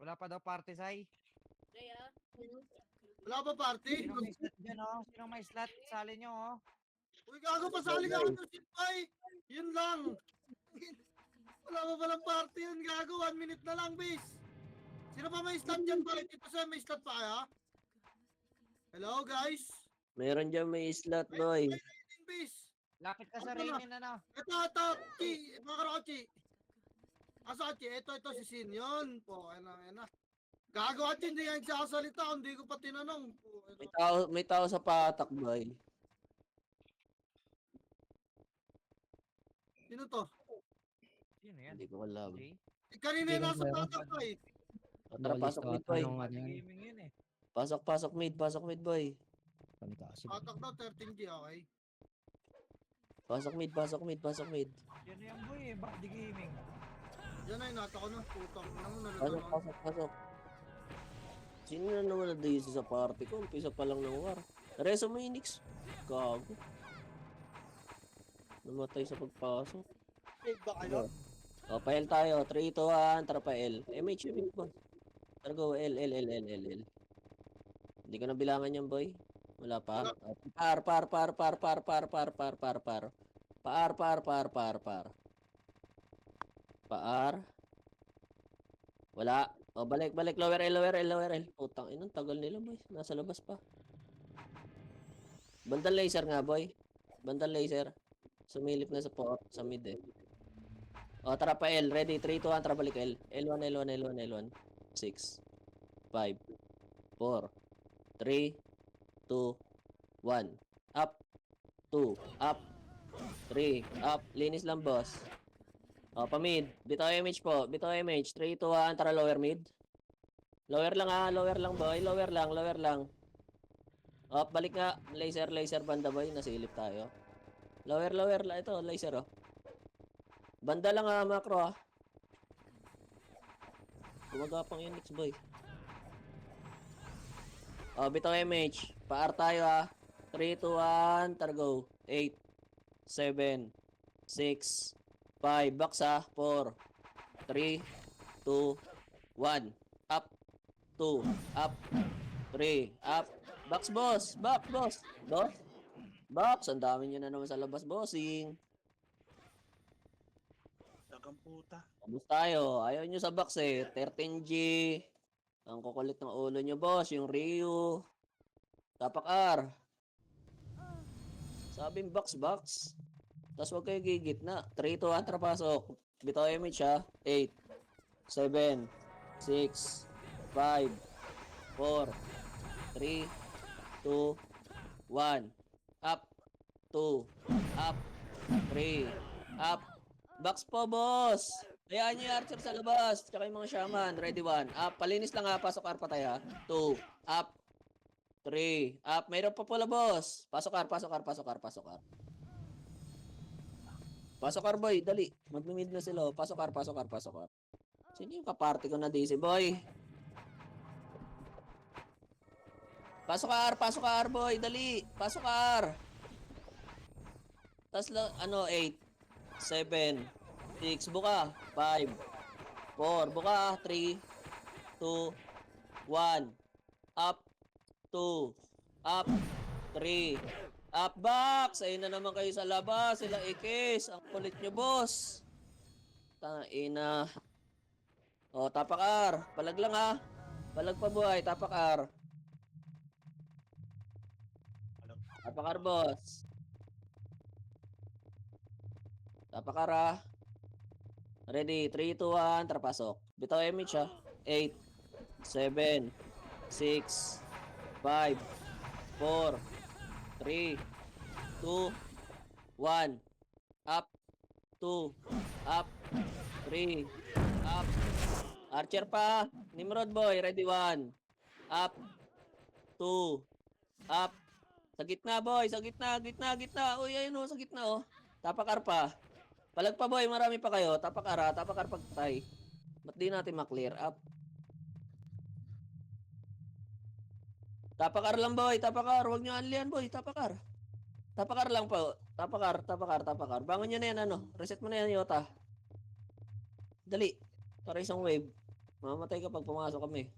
Wala pa daw party, Sai. Wala ba party? Sino may slot dyan, oh? Sino may slot? Sali nyo, oh. Uy, gago, pasali ka ng sipay. Yun lang. Wala ba palang party yun, gago? 1 minute na lang, bis. Sino pa may slot dyan, pare? Dito sa may slot pa kaya? Hello, guys? Meron dyan may slot, boy. Bis. Lapit ka sa Ano na? Rainin, ano? Ito, Chi. Mga karochi. Asa, Chi? Ito, si Sin yun. Po, ayan na. Gago, Chi, hindi yan nagsasalita. Hindi ko pa tinanong. Po, May tao sa patak, boy. Sino to? Sino yan? Hindi ko alam. Jay? Kanina yung nasa patak pa eh. O, tara, pasok mid, boy. Party gaming yun, eh. Pasok mid, boy. Patak daw, 13G, okay? Pasok mid. Yan na yan, boy, eh. Party gaming. Yan ay, nata ko na. Putang. Ano mo Pasok. Sino na naman na sa party ko? Umpisa pa lang ng war. Reso Minix. Gago. Namatay sa pagpasok. Fake ba kayo? O, pael tayo. 3, 2, 1, tara pael. MH, ba? Tara go, L. Hindi ko na bilangan yan, boy. Wala pa. Par. Paar. Wala. O, balik. Lower L. Putang inang tagal nila, boy. Nasa labas pa. Bandang laser nga, boy. Sumilip na sa mid, eh. O, tara pa L. Ready? 3, 2, 1. Tara balik L. L1. 6, 5, 4, 3, 2, 1. Up. 2. Up. 3. Up. Linis lang, boss. O, pa-mid. Bitaw MH po. 3, 2, 1. Tara lower mid. Lower lang, boy. Lower lang. Up, balik nga. Laser banda, boy. Nasilip tayo. Lower lang. Ito, laser, oh. Banda lang, macro, ah. Gumagapang yun, next, boy. O, bitaw MH. Paar tayo, ah. 3, 2, 1. Tara go. 8, 7, 6, 5. Box, ah. 4, 3, 2, 1. Up. 2. Up. 3. Up. Box, boss. Box. Ang dami nyo na naman sa labas, bossing. Dagang puta. Kabus tayo. Ayaw nyo sa box, eh. 13G. Ang kukulit ng ulo nyo, boss. Yung Ryu. Tapak R. Sabing box. Tapos huwag kayo gigit na. 3, 2, 1, trapasok. Bitaw image, ha. 8, 7, 6, 5, 4, 3, 2, 1. Up. 2. Up. 3. Up. Box po, boss. Hayaan nyo yung archer sa labas. Tsaka yung mga shaman. Ready, 1. Up. Palinis lang, ha. Pasok R patay, ha. 2. Up. 3. Up. Mayroon pa pala, boss. Pasok R. Pasok R, boy. Dali. Mag-mid na sila. Pasok R. Sino yung kaparty ko na DC, boy? Pasok R, boy. Dali. Pasok R. Tapos, 8, 7, 6, buka. 5, 4, buka. 3, 2, 1. Up. 2. Up. 3. Up, box. Ayun na naman kayo sa labas. Sila ikis. Ang kulit nyo, boss. Tangina. O, tapak R. Palag lang, ha. Palag pa, boy. Tapak R. Tapak R, boss. Tapak R, ha. Ready? 3, 2, 1. Tara, pasok. Bitaw image, ha. 8, 7, 6, 5, 4, 3, 2, 1. Up. 2. Up. 3. Up. Archer pa. Nimrod, boy. Ready, 1. Up. 2. Up. Sa gitna, boy. Sa gitna. Uy, ayun, oh. Sa gitna, oh. Tapak R pa. Palag pa, boy. Marami pa kayo. Tapak R, ha. Tapak R pagpatay. Ba't di natin maklear up? Tapak R lang, boy. Tapak R. Huwag nyo anlian, boy. Tapak R. Tapak R lang po. Tapak R. Bangon nyo na yan, ano. Reset mo na yan, Yota. Dali. Para isang wave. Mamatay ka pag pumasok kami.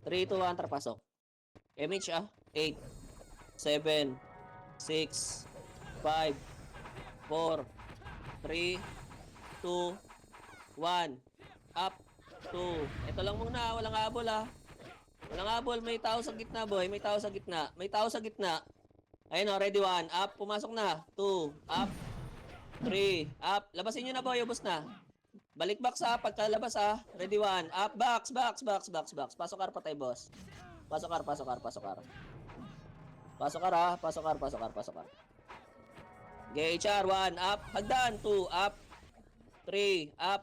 3, 2, 1, tara pasok. MH 8, 7, 6, 5, 4, 3, 2, 1. Up, 2. Ito lang muna, walang habol Walang habol, may tao sa gitna boy, may tao sa gitna. May tao sa gitna. Ayun ready 1, up, pumasok na. 2, up, 3, up. Labasin nyo na boy, ubos na. Balik box pagkalabas ready 1, up, box. Pasok ar patay boss. Pasok ar. Pasok ar. GHR 1, up, hagdan, 2, up, 3, up.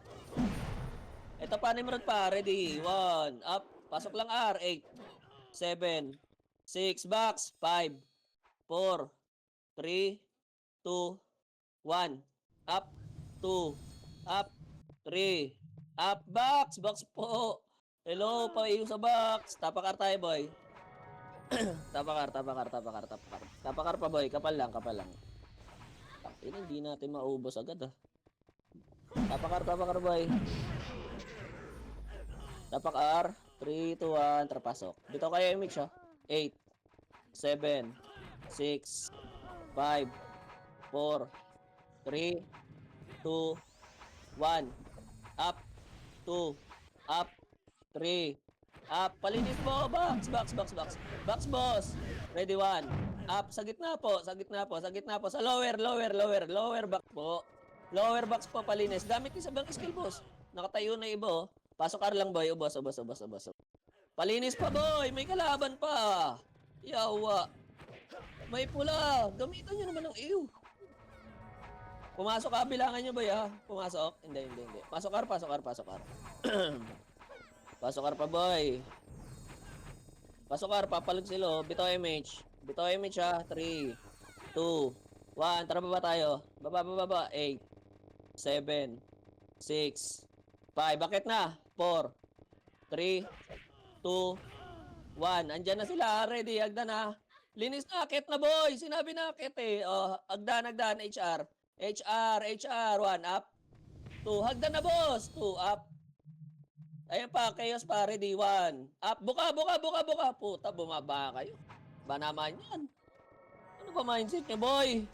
Ito pa, Nimrod pa, ready, 1, up. Pasok lang R, 8, 7, 6, box, 5, 4, 3, 2, 1, up, 2, up, 3, up, box po. Hello, paiyo sa box. Tapakar tayo, boy. Tapakar pa, boy. Kapal lang. Hindi natin maubos agad, Tapakar, boy. Tapakar. 3, 2, 1, terpasok. Dito kayo image 8, 7, 6, 5, 4, 3, 2, 1. Up, 2, up, 3, up. Palinis po, box. Box, boss. Ready 1. Up, sa gitna po. Sa lower box po. Lower box po, palinis. Gamit niyo sa bank skill, boss. Nakatayo na iba, Pasok ar lang, boy. Ubos. Palinis pa, boy. May kalaban pa. Yawa. May pula. Gamitan nyo naman ng iyo. Pumasok ka, bilangan nyo, boy, Pumasok. Hindi. Pasok ar. Pasok ar pa, boy. Pasok ar, papalog silo. Bitaw image, 3, 2, 1. Tara, baba tayo. Baba. 8, 7, 6, 5. Bakit na? 4, 3, 2, 1. Andyan na sila. Ready. Agdan na. Linis na. Akit na, boy. Sinabi na akit Agdan. HR. 1. Up. 2. Hagdan na, boss. 2. Up. Ayan pa. Chaos pa. Ready. 1. Up. Buka. Puta, bumaba kayo. Ba naman yan? Ano ba mindset niyo, boy?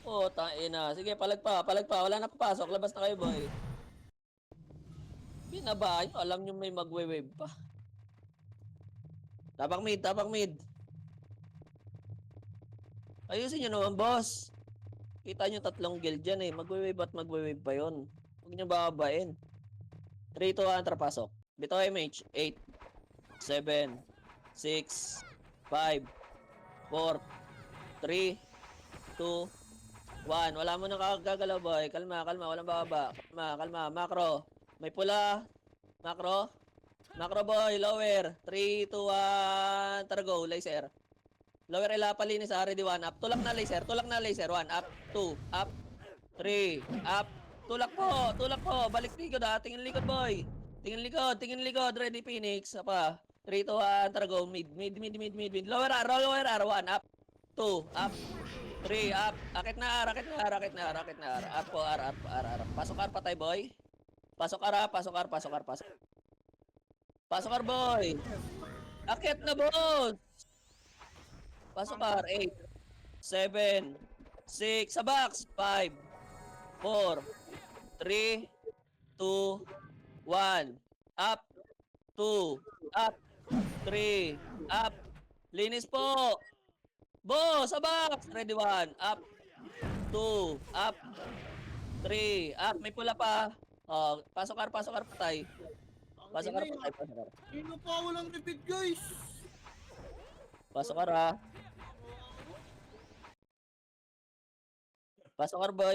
Puta, ina. Sige, palag pa. Wala na papasok. Labas na kayo, boy. Binaba nyo, alam nyo may magwe-wave pa. Tapak mid. Ayusin nyo naman, boss. Kita nyo 3 guild dyan magwe-wave pa yun. Huwag nyo bababain. 3, 2, 1, terpasok. Bitaw MH, 8, 7, 6, 5, 4, 3, 2, 1. Wala mo nang kakagalaw, boy. Kalma, walang bababa. Kalma. Macro. May pula. Macro, boy. Lower. 3, 2, 1. Tara, go. Laser. Lower palinis ready 1. Up. Tulak na laser. 1. Up. 2. Up. 3. Up. Tulak po. Balik likod Tingin likod, boy. Tingin likod. Ready, Phoenix. Apa. 3, 2, 1. Tara, go. Mid. Lower R. 1. Up. 2. Up. 3. Up. Akit na R. Up po. R. Pasok R patay, boy. Pasok ar, boy. Akit na, boss. Pasok ar, 8, 7, 6, sa box, 5, 4, 3, 2, 1. Up, 2, up, 3, up. Linis po. Boss, sa box. Ready 1, up, 2, up, 3, up. May pula pa. Pasok ar patay. Pasok ar. Sino pa walang repeat, guys? Pasok ar. Pasok ar, boy.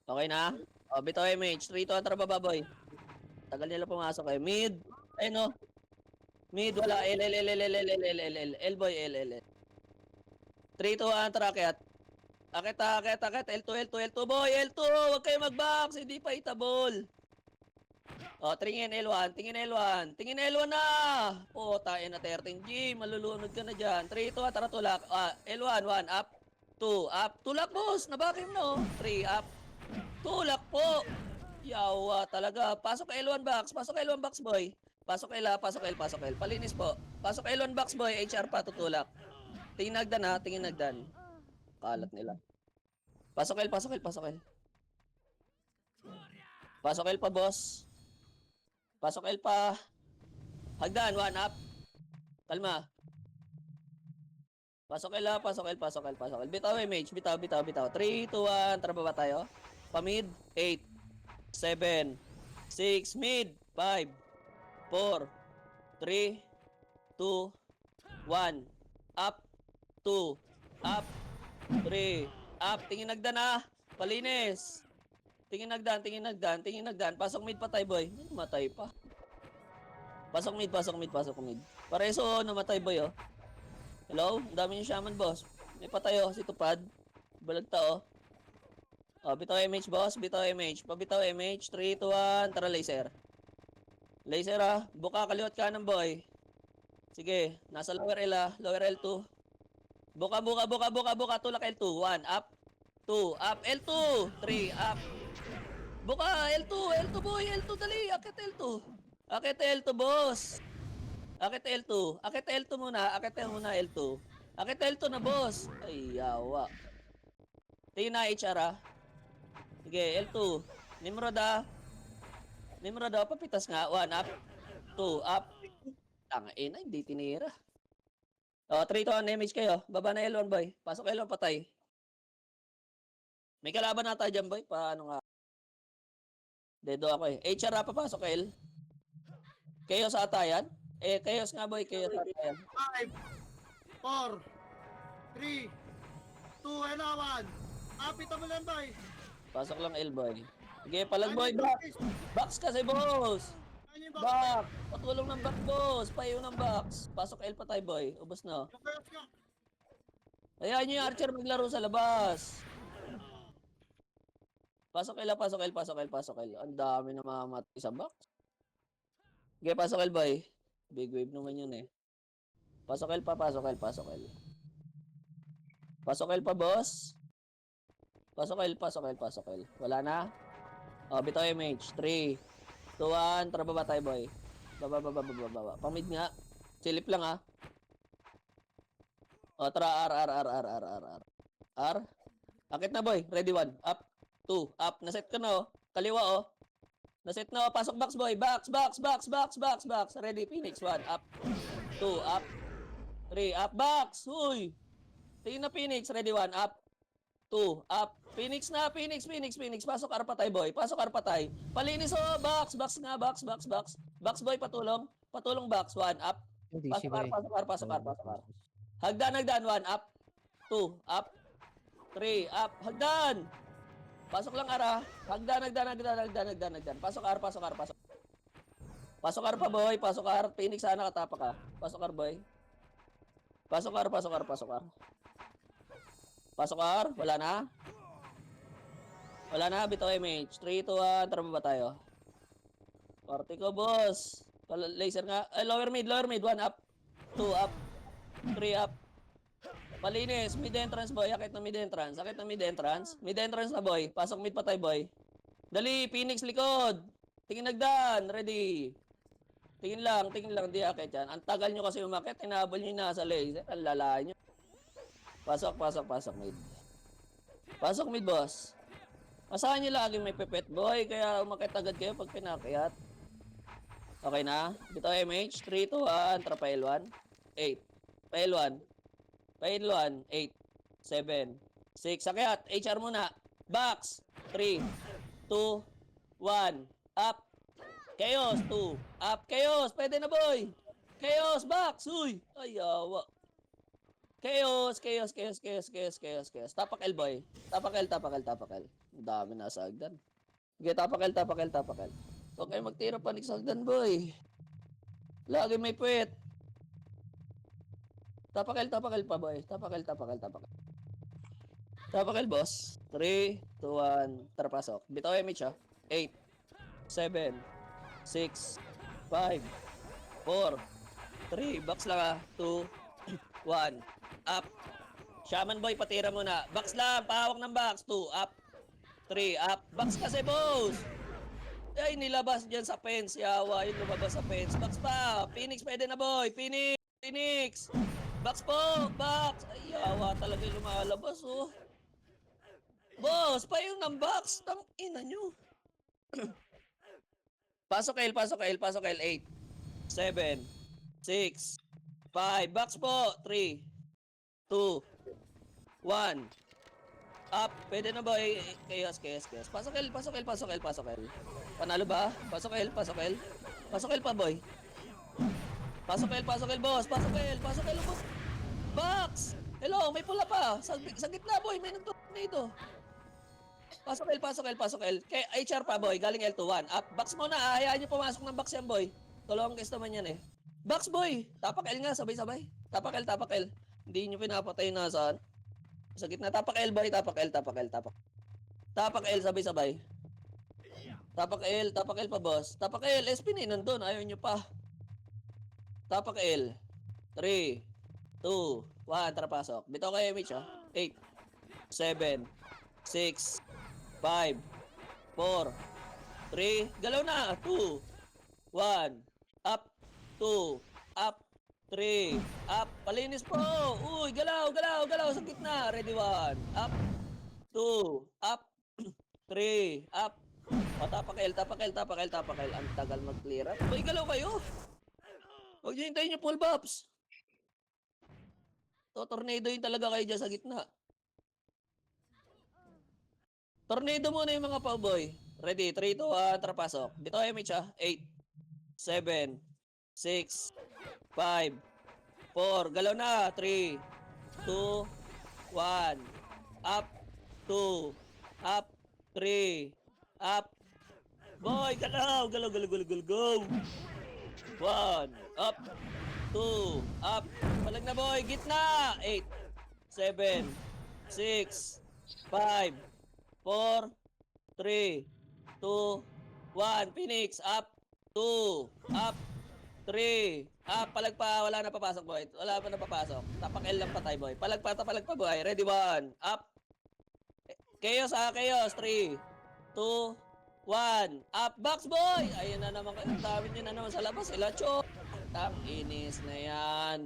Okay na? Bitaw MH. 3, 2, 1, tara baba, boy. Tagal nila pumasok Mid. Ayun, Mid, wala. L, boy. L. 3, 2, 1, tara, Akit, L2, boy, L2, huwag kayo mag-box, hindi pa itabol. Tingin L1 na. Tayo na 13G, malulunod ka na dyan. 3, 2, tara tulak. L1, 1, up, 2, up. Tulak, boss, nabakim no. 3, up. Tulak po. yawa talaga. Pasok L1 box. Pasok L1 box, boy. Pasok L, pasok L, pasok L. Palinis po. Pasok L1 box, boy. HR pa, tutulak. Tingin nagdan ha, tingin nagdan. Kalat nila. Pasok L, pasok L, pasok L. Pasok L pa, boss. Pasok L pa. Hagdan, 1 up. Kalma. Pasok L, pasok L, pasok L, pasok L. Bitaw image, bitaw, bitaw, bitaw. 3, 2, 1, tara ba tayo? Pamid, 8, 7, 6, mid, 5, 4, 3, 2, 1, up, 2, up, 3, up. Tingin nagdan ha. Palinis. Tingin nagdan, tingin nagdan, tingin nagdan. Pasok mid patay, boy. Matay pa. Pasok mid, pasok mid, pasok mid. Pareso, namatay, boy, oh. Hello? Ang dami yung shaman, boss. May patay, oh. Si Tupad. Balagta, oh. Oh, bitaw MH, boss. Bitaw MH. Pabitaw MH. 3, 2, 1. Tara, laser. Laser, ah. Buka, kaliwat kanan, boy. Sige. Nasa lower L, ah. Lower L2. Buka, buka, buka, buka, buka. Tulak L2. 1, up. 2, up. L2. 3, up. Buka, L2. L2, boy. L2, dali. Akit L2. Akit L2, boss. Akit L2. Akit L2 muna. Akit muna L2. Akit L2 na, boss. Ay, yawa. Tingin na HR, ah. Sige, L2. Nimrod, ah. Nimrod, ah. Papitas nga. 1, up. 2, up. Tangain na, hindi tinira. O, 3 to 1 damage kayo. Baba na L1, boy. Pasok L1, patay. May kalaban na tayo dyan, boy. Paano nga? Dedo ako, eh. HR, ah. Papasok L. Chaos ata yan? Eh, chaos nga, boy. Chaos ata yan. 5, 4, 3, 2, and 1. Apita mo lang, boy. Pasok lang L, boy. Sige, palag, boy. Back. Box kasi, boss. Back. Patulong ng back, boss. Payo ng box. Pasok L pa tayo, boy. Ubos na. Ayan nyo yung archer maglaro sa labas. Pasok L, pasok L, pasok L, pasok L. Ang dami na mamamatay sa box. Sige, pasok L, boy. Big wave naman yun, eh. Pasok L pa, pasok L, pasok L. Pasok L pa, boss. Pasok L, pasok L, pasok L. Wala na? O, bitaw MH. 3, 2, 1. Tara, baba tayo, boy. Baba, baba, baba, baba. Pamid nga. Silip lang, ha. O, tara, R. R. Akit na, boy. Ready, 1. Up. 2. Up. Naset ka na, oh. Kaliwa, oh. Naset na, oh. Pasok box, boy. Box. Ready, Phoenix. 1. Up. 2. Up. 3. Up. Box. Huy. Tingin na, Phoenix. Ready, 1. Up. 2. Up. Phoenix na. Phoenix. Pasok arpatay, boy. Pasok arpatay. Palinis, oh. Box. Box, boy. Patulong. Patulong, box. 1. Up. Pasok ar. Hagdan. 1. Up. 2. Up. 3. Up. Hagdan. Pasok lang ara. Hagdan. Pasok ar. Pasok ar pa, boy. Pasok ar. Phoenix, sana katapa ka. Pasok ar, boy. Pasok ar. Pasok ar. Wala na. Bitaw MH. 3, 2, 1. Tara ba tayo? Party ko, boss. Laser nga. Lower mid. 1 up. 2 up. 3 up. Palinis. Mid entrance, boy. Akit na mid entrance. Mid entrance na, boy. Pasok mid patay, boy. Dali. Phoenix likod. Tingin nagdan. Ready. Tingin lang. Di akit yan. Ang tagal nyo kasi umakit. Tinabol nyo na sa laser. Ang lala nyo. Pasok mid. Pasok mid, boss. Asahan nyo lagi may pepet, boy. Kaya umakit agad kayo pag pinakyat. Okay na? Bitaw MH. 3, 2, 1. Tara pa L1. 8. Pa L1. 8. 7. 6. Akyat. HR muna. Box. 3, 2, 1. Up. Chaos. 2. Up. Chaos. Pwede na, boy. Chaos. Box. Uy. Ay, awa. Chaos. Tapak L, boy. Tapak L. Ang dami na sa hagdan. Sige, tapak L. Okay, magtira panik sa hagdan, boy. Lagi may puwet. Tapak L pa, boy. Tapak L, boss. 3, 2, 1. Tara, pasok. Bitaw MH, ha. 8, 7, 6, 5, 4, 3. Box lang, ha. 2, 1. Up. Shaman, boy, patira muna. Box lang. Pahawak ng box. 2, up. 3, up. Box kasi, boss. Ay, nilabas dyan sa fence. Yawa, yung lumabas sa fence. Box pa. Phoenix, pwede na boy. Phoenix. Phoenix. Box po. Box. Ay, yawa talaga yung lumalabas, oh. Boss, pa yung ng box. Tang ina nyo. Pasok L, pasok L, pasok L. 8, 7, 6, 5. Box po. 3, 2, 1. Up. Pwede na ba? Chaos. Pasok L, pasok L, pasok L, pasok L. Panalo ba? Pasok L, pasok L. Pasok L pa, boy. Pasok L, boss. Pasok L, boss. Box! Hello, may pula pa. Sa gitna, boy. May nagtutok dito. Pasok L. HR pa, boy. Galing L2, 1. Up. Box mo na. Hayaan nyo pumasok ng box yan, boy. Tulong guys naman yan, eh. Box, boy. Tapak L nga. Sabay-sabay. Tapak L. Hindi nyo pinapatay na saan. Sa gitna, tapak L, boy. Tapak L. Tapak L, sabay-sabay. Tapak L pa, boss. Tapak L, SP na nandun. Ayaw nyo pa. Tapak L. 3, 2, 1. Tara, pasok. Bitaw kayo, Mitch, ha? 8, 7, 6, 5, 4, 3. Galaw na. 2, 1. Up. 2, up. 3, up. Palinis po. Uy, galaw. Sa gitna. Ready, 1. Up. 2, up. 3, up. O, tapak L. Ang tagal mag-clear up. Uy, galaw kayo. Huwag nyo hintayin yung full buffs. Tornado yun talaga kayo dyan sa gitna. Tornado muna yung mga pauboy. Ready, 3, 2, 1, tara pasok. Dito kayo, Mitch, ha? 8, 7, 6, 5, 4. Galaw na. 3, 2, 1. Up. 2, up. 3, up. Boy, galaw. Go. 1, up. 2, up. Palag na, boy. Gitna. 8, 7, 6, 5, 4, 3, 2, 1. Phoenix, up. 2, up. 3, up. Palag pa. Wala na papasok, boy. Wala pa na papasok. Tapak L lang patay, boy. Palag pa, boy. Ready, 1. Up. Chaos, 3, 2, 1. Up. Box, boy. Ayun na naman. Ang dami nyo na naman sa labas. Ilacho. Tang inis na yan.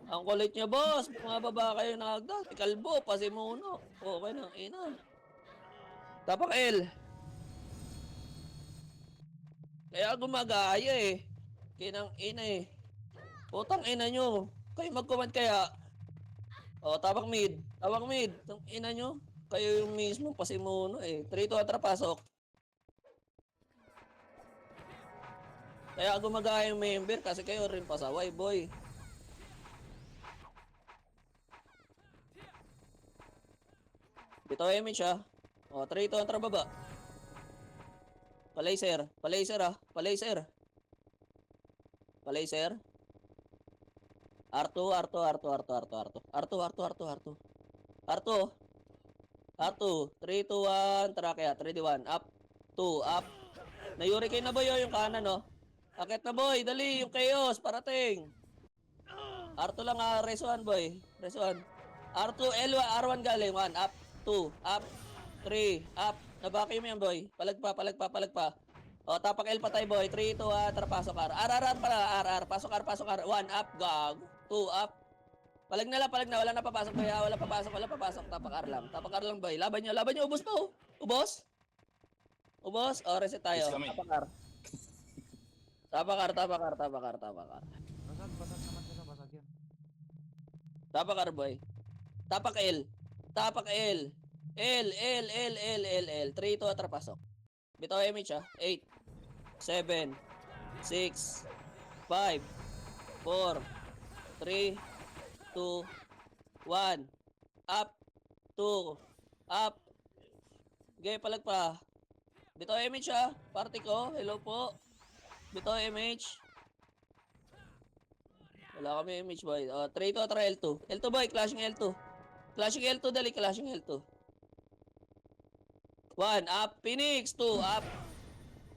Ang kulit nyo, boss. Bumababa kayo ng hagdan. Kalbo, pasimuno. Okay nang ina. Tapak L. Kaya gumagaya, eh. Kinang ina, eh. Putang ina nyo. Kayo mag-command kaya. O, tapak mid. Tang ina nyo. Kayo yung mismo pasimuno, eh. 3, 2, 1, pasok. Kaya gumagaya yung member kasi kayo rin pasaway, boy. Dito image, ha. O, 3, 2, 1, baba. Palaser, ha. Palaser. R2. R2. 3, 2, 1. Tara kaya. 3, 2, 1. Up. 2, up. Nayuri kayo na, boy, yung kanan, no? Akit na, boy. Dali, yung chaos. Parating. R2 lang, res 1, boy. Res 1. R2, L1, R1 galing. 1, up. 2, up. 3, up. Nabaki mo yan, boy. Palag pa. O, tapak L patay, boy. 3, 2, 1. Tara, pasok R. R pala. R. Pasok R. 1, up. Gag. 2, up. Palag na. Wala na papasok, boy. Wala papasok. Tapak R lang, boy. Laban nyo. Ubos pa, oh. Ubos. O, reset tayo. Tapak R. Tapak R. Basag naman sila, basag yan. Tapak R, boy. Tapak L. L. 3, 2, tara, pasok. Bitaw image, ha. 8, 7, 6, 5, 4, 3, 2, 1. Up. 2, up. Okay, palag pa. Bitaw image, ha. Party ko. Hello po. Bitaw image. Wala kami image, boy. 3, 2, tara, L2. L2, boy. Clashing L2. Dali. Clashing L2. 1, up. Phoenix. 2, up.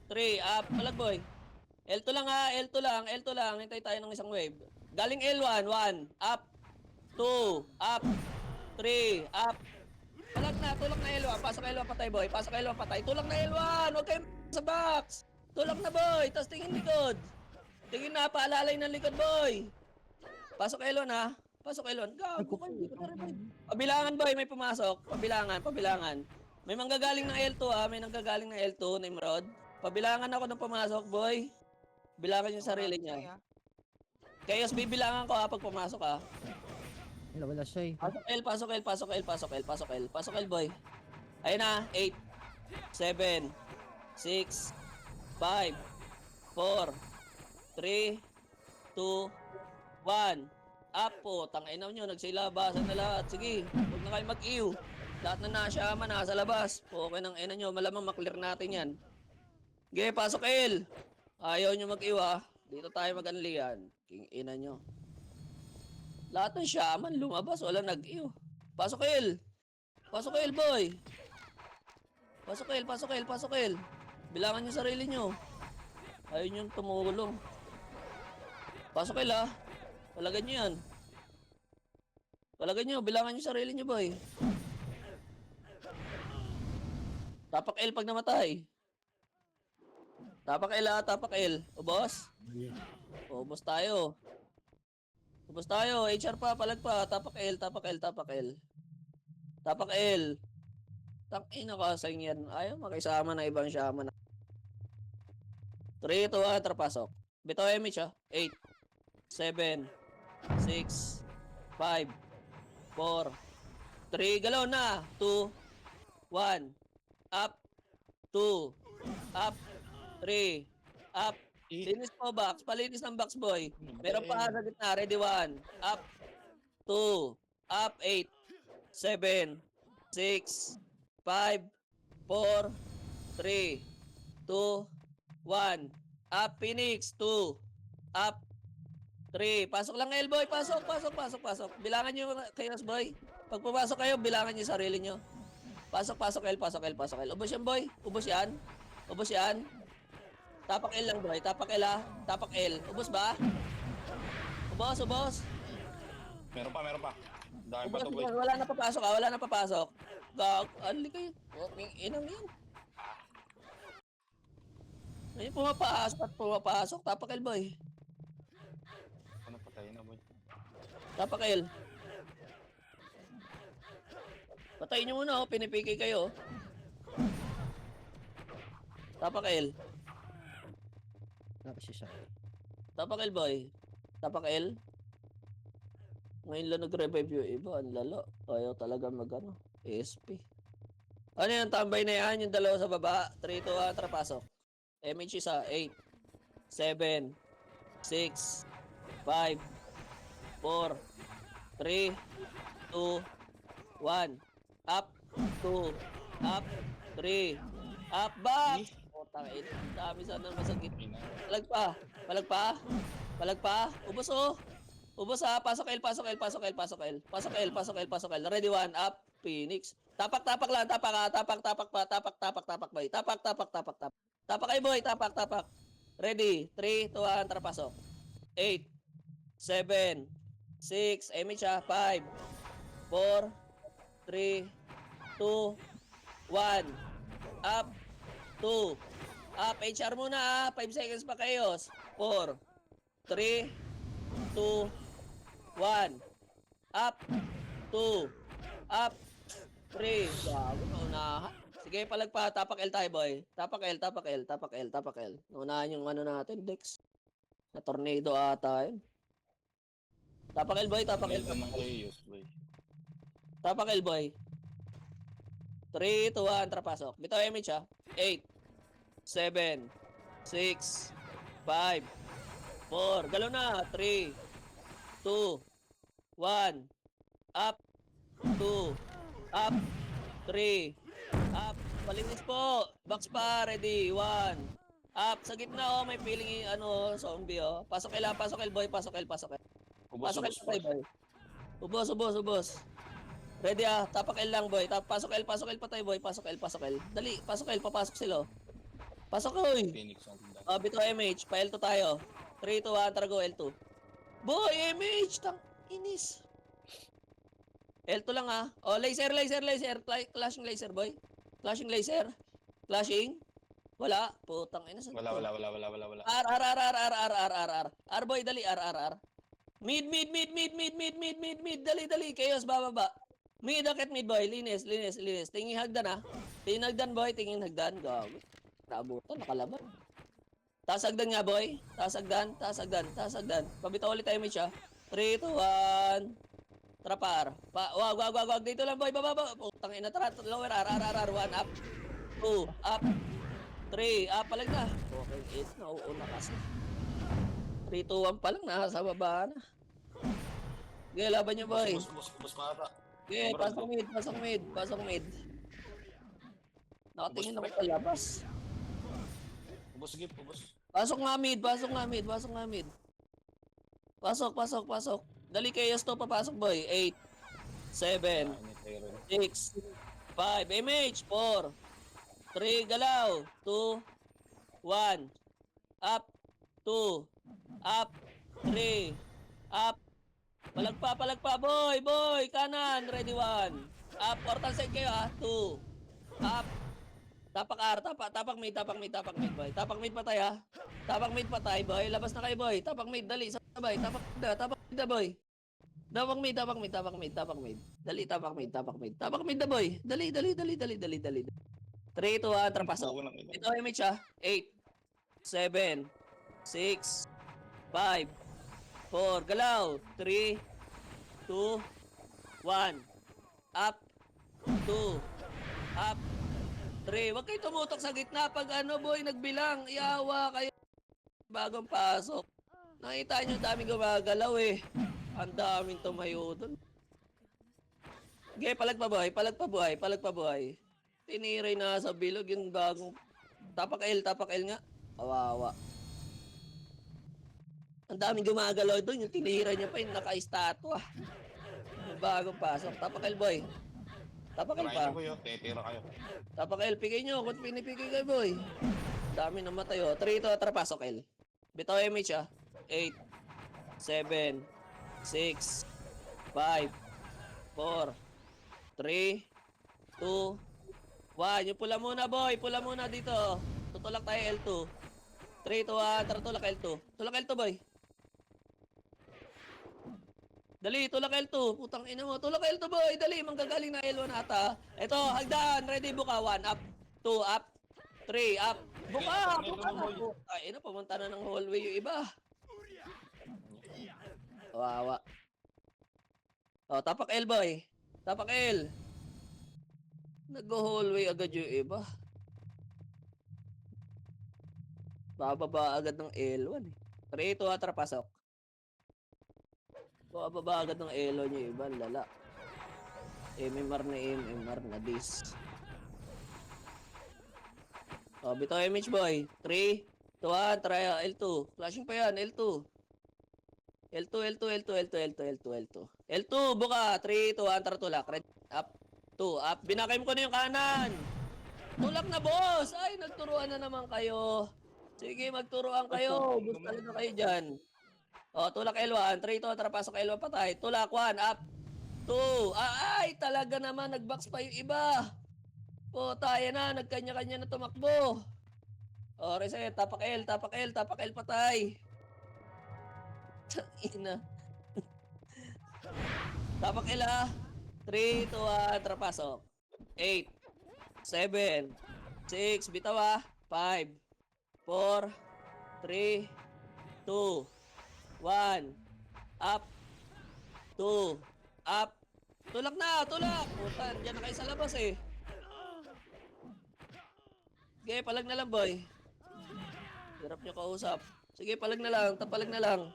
3, up. Palag, boy. L2 lang, ha. L2 lang. Hintay tayo ng isang wave. Galing L1. 1, up. 2, up. 3, up. Palag na. Tulak na L1. Pasok L1 patay, boy. Tulak na L1. Huwag kayo Sa box! Tulak na boy! Tapos tingin likod! Tingin na, paalalay ng likod boy! Pasok Elon ha! Pasok Elon! Gago ka, hindi ko na-revive. Pabilangan boy, may pumasok. Pabilangan. May manggagaling ng L2 ha, may nanggagaling ng L2, Nimrod. Pabilangan ako ng pumasok boy. Bilangan yung sarili niya. Chaos, bibilangan ko ha pag pumasok ha. Wala siya eh. Pasok L boy. Ayun na, 8, 7, 6, 5, 4, 3, 2, 1. Up po, tanginaw nyo, nagsilabasan na lahat. Sige, huwag na kayo mag-iw. Lahat na nasyama, nasa labas. Okay ng ina nyo, malamang maklear natin yan. Sige, pasok L. Ayaw nyo mag-iw ha. Dito tayo mag-anlian. King ina nyo. Lahat ng shaman lumabas, wala nag-iw. Pasok L. Pasok L boy. Pasok L. Bilangan nyo sarili nyo. Ayaw nyo tumulong. Pasok L ha. Palagan nyo yan. Palagan nyo, bilangan nyo sarili nyo boy. Tapak L pag namatay. Tapak L ha, tapak L. Ubos? Ubos tayo. HR pa, palag pa. Tapak L. Tapak L. Tangina ka sa yan. Ayaw makisama na ibang shaman. 3, 2, 1, trapasok. Bitaw MH ha. 8, 7, 6, 5, 4, 3, galaw na. 2, 1, up, 2, up, 3, up. Linis po box. Palinis ng box boy. Meron pa sa gitna. Ready 1. Up. 2. Up. 8. 7. 6. 5. 4. 3. 2. 1. Up. Phoenix. 2. Up. 3. Pasok lang L boy. Pasok. Bilangan nyo chaos boy. Pag pumasok kayo, bilangan nyo sarili nyo. Pasok L. Ubos yan boy. Ubos yan. Tapak L lang boy. Tapak L ha. Tapak L. Ubos ba? Ubos. Meron pa. Dami pa Ubos to boy. ba? Wala na papasok. Gag. Ali kayo. Inang yan. Ngayon pumapasok. Tapak L boy. Ano patay na boy? Tapak L. Patayin nyo muna oh. Pinipiki kayo. Tapak L. Tapos siya. Tapak L boy. Tapak L. Ngayon lang nag-revive yung iba. Ang lalo. Ayaw talaga mag-ano. ASP. Ano yung tambay na yan? Yung dalawa sa baba. 3, 2, 1, trapasok. MH isa. 8, 7, 6, 5, 4, 3, 2, 1. Up. 2. Up. 3. Up. Back. Tangin, dami sana masakit. Palag pa. Ubos oh. Ubos ha. Pasok L. Ready 1. Up. Phoenix. Tapak lang. Tapak ha. Tapak boy. Tapak. Tapak kayo boy. Tapak. Ready. 3, 2, 1. Tara pasok. 8, 7, 6. MH ha. 5, 4, 3, 2, 1. Up. 2. Up, HR muna 5 seconds pa kayo. 4, 3, 2, 1. Up, 2. Up, 3. Bago, naunahan. Sige, palag pa. Tapak L tayo, boy. Tapak L. Naunahan yung ano natin, Dex. Na tornado ata yun. Tapak L, boy. Meron ng chaos boy. Tapak L, boy. 3, 2, 1, trapasok. Bitaw MH ha. 8, 7, 6, 5, 4. Galaw na. 3, 2, 1. Up. 2. Up. 3. Up. Palinis po. Box pa. Ready. 1. Up. Sa gitna oh. May feeling ano zombie oh. Pasok L. Boy. Pasok L. Pasok L patay boy. Ubos. Ready ah. Tapak L lang boy. Pasok L patay boy. Pasok L. Dali. Pasok L. Papasok sila. Pasok oy. Phoenix ang tindahan. Bito MH. Pa L2 tayo. 3, 2, 1. Tara go L2. Boy, MH. Tang inis. L2 lang ah. Oh, laser. Flashing laser boy. Flashing. Wala. Putang ina. Saan Wala, to? wala, wala, wala, wala, wala. R boy, dali, R. Mid. Dali. Chaos, bababa. Mid, akit mid boy. Linis. Tingin hagdan ah. Tingin hagdan boy, tingin hagdan. Gago. Naabutan, nakalaban. Taas hagdan nga boy. Taas hagdan. Pabitaw ulit tayo, Mitch ah. 3, 2, 1. Trapar. Wag. Dito lang boy, baba. Putang ina, lower R. 1 up. 2, up. 3, palag na. Okay, 8 na, uuna kasi. 3, 2, 1 pa lang, nasa baba na. Okay, laban nyo, boy. Bus mata. Okay, pasok mid. Nakatingin ako sa labas. Ubus, Gip, ubus. Pasok nga mid. Pasok. Dali kayo, stop, papasok, boy. 8, 7, 6, 5, MH, 4, 3, galaw, 2, 1, up, 2, up, 3, up, palagpa, boy, kanan, ready, 1, up, portal side kayo, 2, up, tapak mid, boy, tapak mid patay, boy, labas na kayo, boy, tapak mid, dali, sabay, tapak mid na, boy. Tapak mid. Dali, tapak mid na, boy. Dali. 3, 2, 1, trapasok. Ito, MH ah. 8, 7, 6, 5, 4, galaw. 3, 2, 1. Up, 2, up, 3. Huwag kayo tumutok sa gitna pag boy, nagbilang. Iawa kayo. Bagong pasok. Nakita nyo, daming gumagalaw eh. Ang daming tumayo doon. Okay, palag pa buhay. Tiniray na sa bilog yung bagong... Tapak L nga. Kawawa. Ang daming gumagalaw doon. Yung tinira niya pa yung naka-estatwa. Yung bagong pasok. Tapak L, boy. Tapak L pa. Titira kayo. Tapak L, pigay nyo. Kung pinipigay kayo, boy. Dami namatay, oh. 3 ito, trapasok L. Bitaw MH, ah. 8, 7, 6, 5, 4, 3, 2, 1. Yung pula muna, boy. Pula muna dito. Tutulak tayo L2. 3, 2, 1. Tara, tulak L2. Tulak L2, boy. Dali, tulak L2. Putang ina mo. Tulak L2, boy. Dali, manggagaling na L1 ata. Ito, hagdan. Ready, buka. 1, up. 2, up. 3, up. Buka. Ay, pumunta na ng hallway yung iba. Wawa. Oh, tapak L, boy. Tapak L. Nag-hallway agad yung iba. Bababa agad ng L1 eh. 3, 2, atra, pasok. Bababa agad ng L1 yung iba. Lala. MMR na dis. Oh, bitaw image, boy. 3, 2, 1, try L2. Flashing pa yan, L2. L2, buka. 3, 2, 1, tara, tulak. Red, up. 2, up. Binakay mo ko na yung kanan. Tulak na, boss. Ay, nagturuan na naman kayo. Sige, magturuan kayo. Gusto na kayo dyan. O, tulak L1. 3, 2, tara, pasok L1 patay. Tulak 1, up. 2. Ay, talaga naman. Nagbox pa yung iba. O, tayo na. Nagkanya-kanya na tumakbo. O, reset. Tapak L, patay. Ina. Tapak L, ha. 3, 2, 1, tara, pasok. 8, 7, 6, bitaw, ha. 5, 4, 3, 2, 1, up, 2, up. Tulak na, tulak. Puta, dyan na kayo sa labas eh. Sige, palag na lang, boy. Hirap nyo kausap. Sige, palag na lang, tapalag na lang.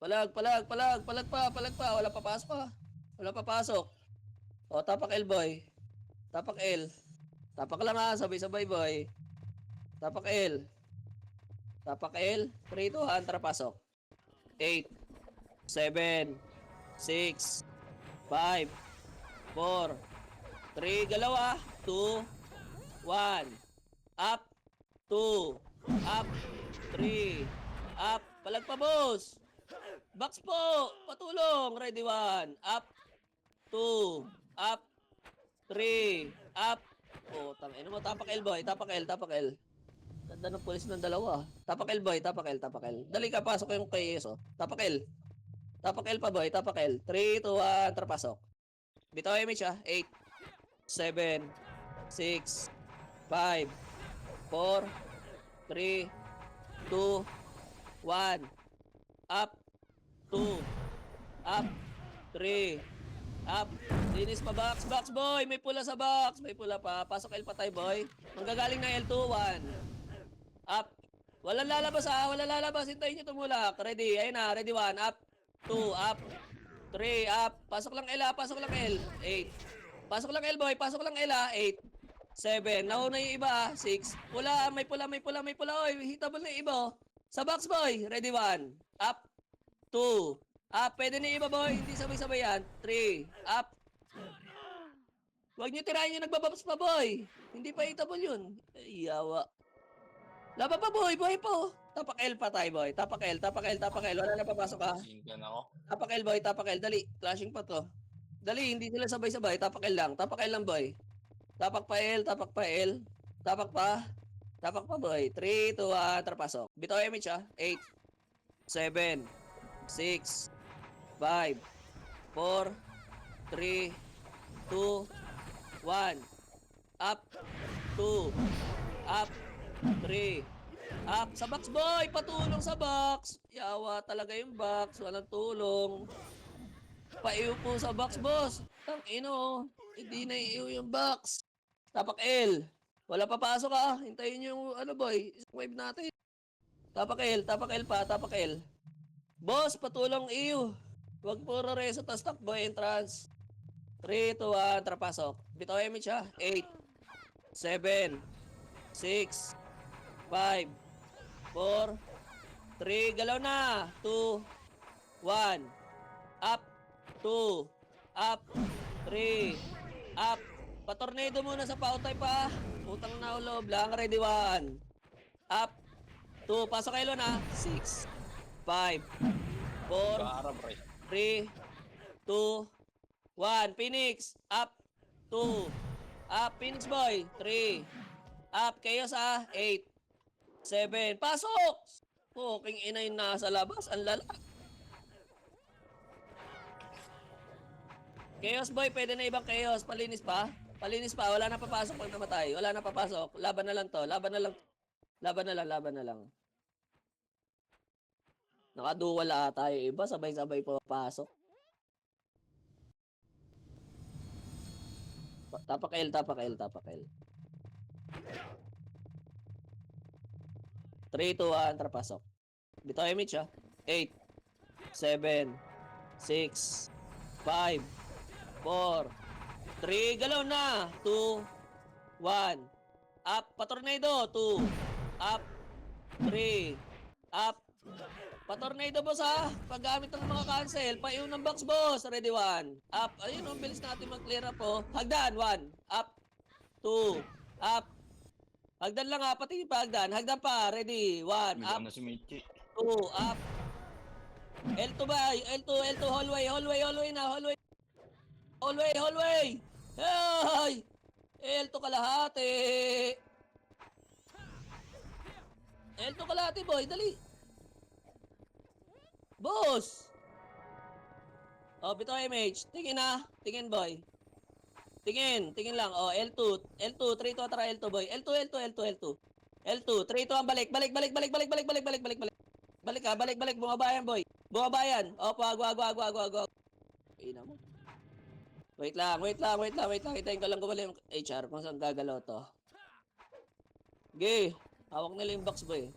Palag pa. Wala papasok. O, tapak L, boy. Tapak L. Tapak lang, ha. Sabay-sabay, boy. Tapak L. 3, 2, 1, tara, pasok. 8, 7, 6, 5, 4, 3, galaw, ha. 2, 1, up, 2, up, 3, up. Palag pa, boss. Box po. Patulong. Ready, 1, up, 2, up, 3, up, Oh, tangin mo, tapak L boy, tapak L, tapak L. Ganda ng pulis ng dalawa. Tapak L boy, tapak L, tapak L. Dali ka, pasok yung kay Yeso. Tapak L. Tapak L pa boy, tapak L. 3, 2, 1, tara pasok. Bitaw image ah. 8, 7, 6, 5, 4, 3, 2, 1. Up, 2, up, 3, up. Linis pa box, box boy. May pula sa box. May pula pa. Pasok L patay boy. Manggagaling na L2, 1. Up. Walang lalabas ah. Walang lalabas. Hintayin nyo tumulak. Ready. Ayun na. Ready 1. Up. 2. Up. 3. Up. Pasok lang L ah. Pasok lang L. 8. Pasok lang L boy. Pasok lang L ah. 8. 7. Nauna yung iba ah. 6. Pula. May pula. May pula. May pula. Oy. Hitable na yung iba oh. Sa box boy. Ready 1. Up. 2. Up. Pwede na yung iba boy. Hindi sabay-sabay yan. 3. Up. Huwag nyo tirahin yung nagbababs pa boy. Hindi pa hitable yun. Ay, yawa. Laban pa boy, boy po. Tapak L pa tayo boy. Tapak L, tapak L, tapak L. Wala na papasok ha. Singgan ako. Tapak L boy, tapak L. Dali, clashing pa to. Dali, hindi sila sabay-sabay. Tapak L lang. Tapak L lang boy. Tapak pa L, tapak pa L. Tapak pa. Tapak pa boy. 3, 2, 1, tara pasok. Bitaw image ha. 8, 7, 6, 5, 4, 3, 2, 1. Up. 2. Up. 3. Up. Sa box boy. Patulong sa box. Yawa talaga yung box. Walang tulong. Paiyo po sa box boss. Tang ino. Hindi na iyo yung box. Tapak L. Wala papasok ah. Hintayin yung ano boy. Isang wave natin. Tapak L. Tapak L pa. Tapak L. Boss. Patulong iyo. Wag puro reso. Tas takboy entrance. 3, 2, 1, tara pasok. Bitaw image ha. 8, 7, 6, 5, 4, 3, galaw na. 2, 1, up, 2, up, 3, up. Patornado muna sa pautay pa. Utang na ulob lang. Ready 1, up, 2, pasok kayo na. 6, 5, 4, Kaarap, pre. 3, 2, 1. Phoenix. Up. 2. Up. Phoenix boy. 3. Up. Chaos ah. 8. 7. Pasok! Fucking ina yung nasa labas. Ang lala. Chaos boy. Pwede na ibang chaos. Palinis pa. Palinis pa. Wala na papasok pag namatay. Wala na papasok. Laban na lang to. Laban na lang. Laban na lang. Laban na lang. Nakaduwala tayo. Iba sabay-sabay papasok. Tapak L, tapak L, tapak L. 3, 2, 1, tara pasok. Bitaw image ha. 8, 7, 6, 5, 4, 3, galaw na. 2, 1, up, patornado. 2, up, 3, up, patornado boss ha. Paggamit ng mga cancel, paiyon ng box boss. Ready 1. Up. Ayun, ang bilis natin mag-clear up po. Hagdan 1. Up. 2. Up. Hagdan lang ha, pati pa hagdan. Hagdan pa. Ready 1. Up. Bigyan na si Michi. 2. Up. L2 ba? L2, L2, hallway, hallway, hallway na, hallway. Hallway, hallway. Hey! L2 kalahati. L2 kalahati boy, dali. Boss! Oh, bitaw image. Tingin na. Tingin, boy. Tingin. Tingin lang. Oh, L2. L2. 3 to tara L2, boy. L2, L2, L2, L2. L2. 3 to ang balik. Balik. Balik ka. Balik. Bumabayan, boy. Bumabayan. Oh, wag. Ina mo. Wait lang. Hintayin ko lang gumali yung HR kung saan gagalaw to. Okay. Hawak nila yung box, boy.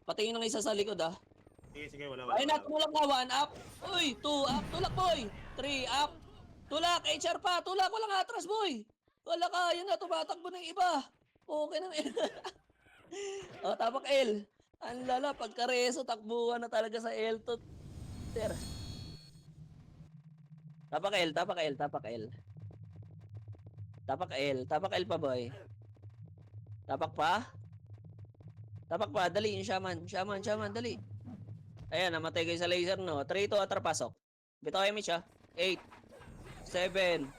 Patingin ng isa sa likod, ah. Sige, wala. Ay na, tulak na 1 up. Uy, 2 up. Tulak boy. 3 up. Tulak, HR pa. Tulak, walang atras boy. Wala ka, yun na, tumatakbo ng iba. Okay na. O, tapak L. Ang lala, pagkareso, takbuhan na talaga sa L2. Tapak L. Tapak L pa boy. Tapak pa, dali yung shaman, dali. Ayan, namatay kayo sa laser, no? 3, 2, atara, pasok. Bitaw kayo, Mitch, ha? 8, 7,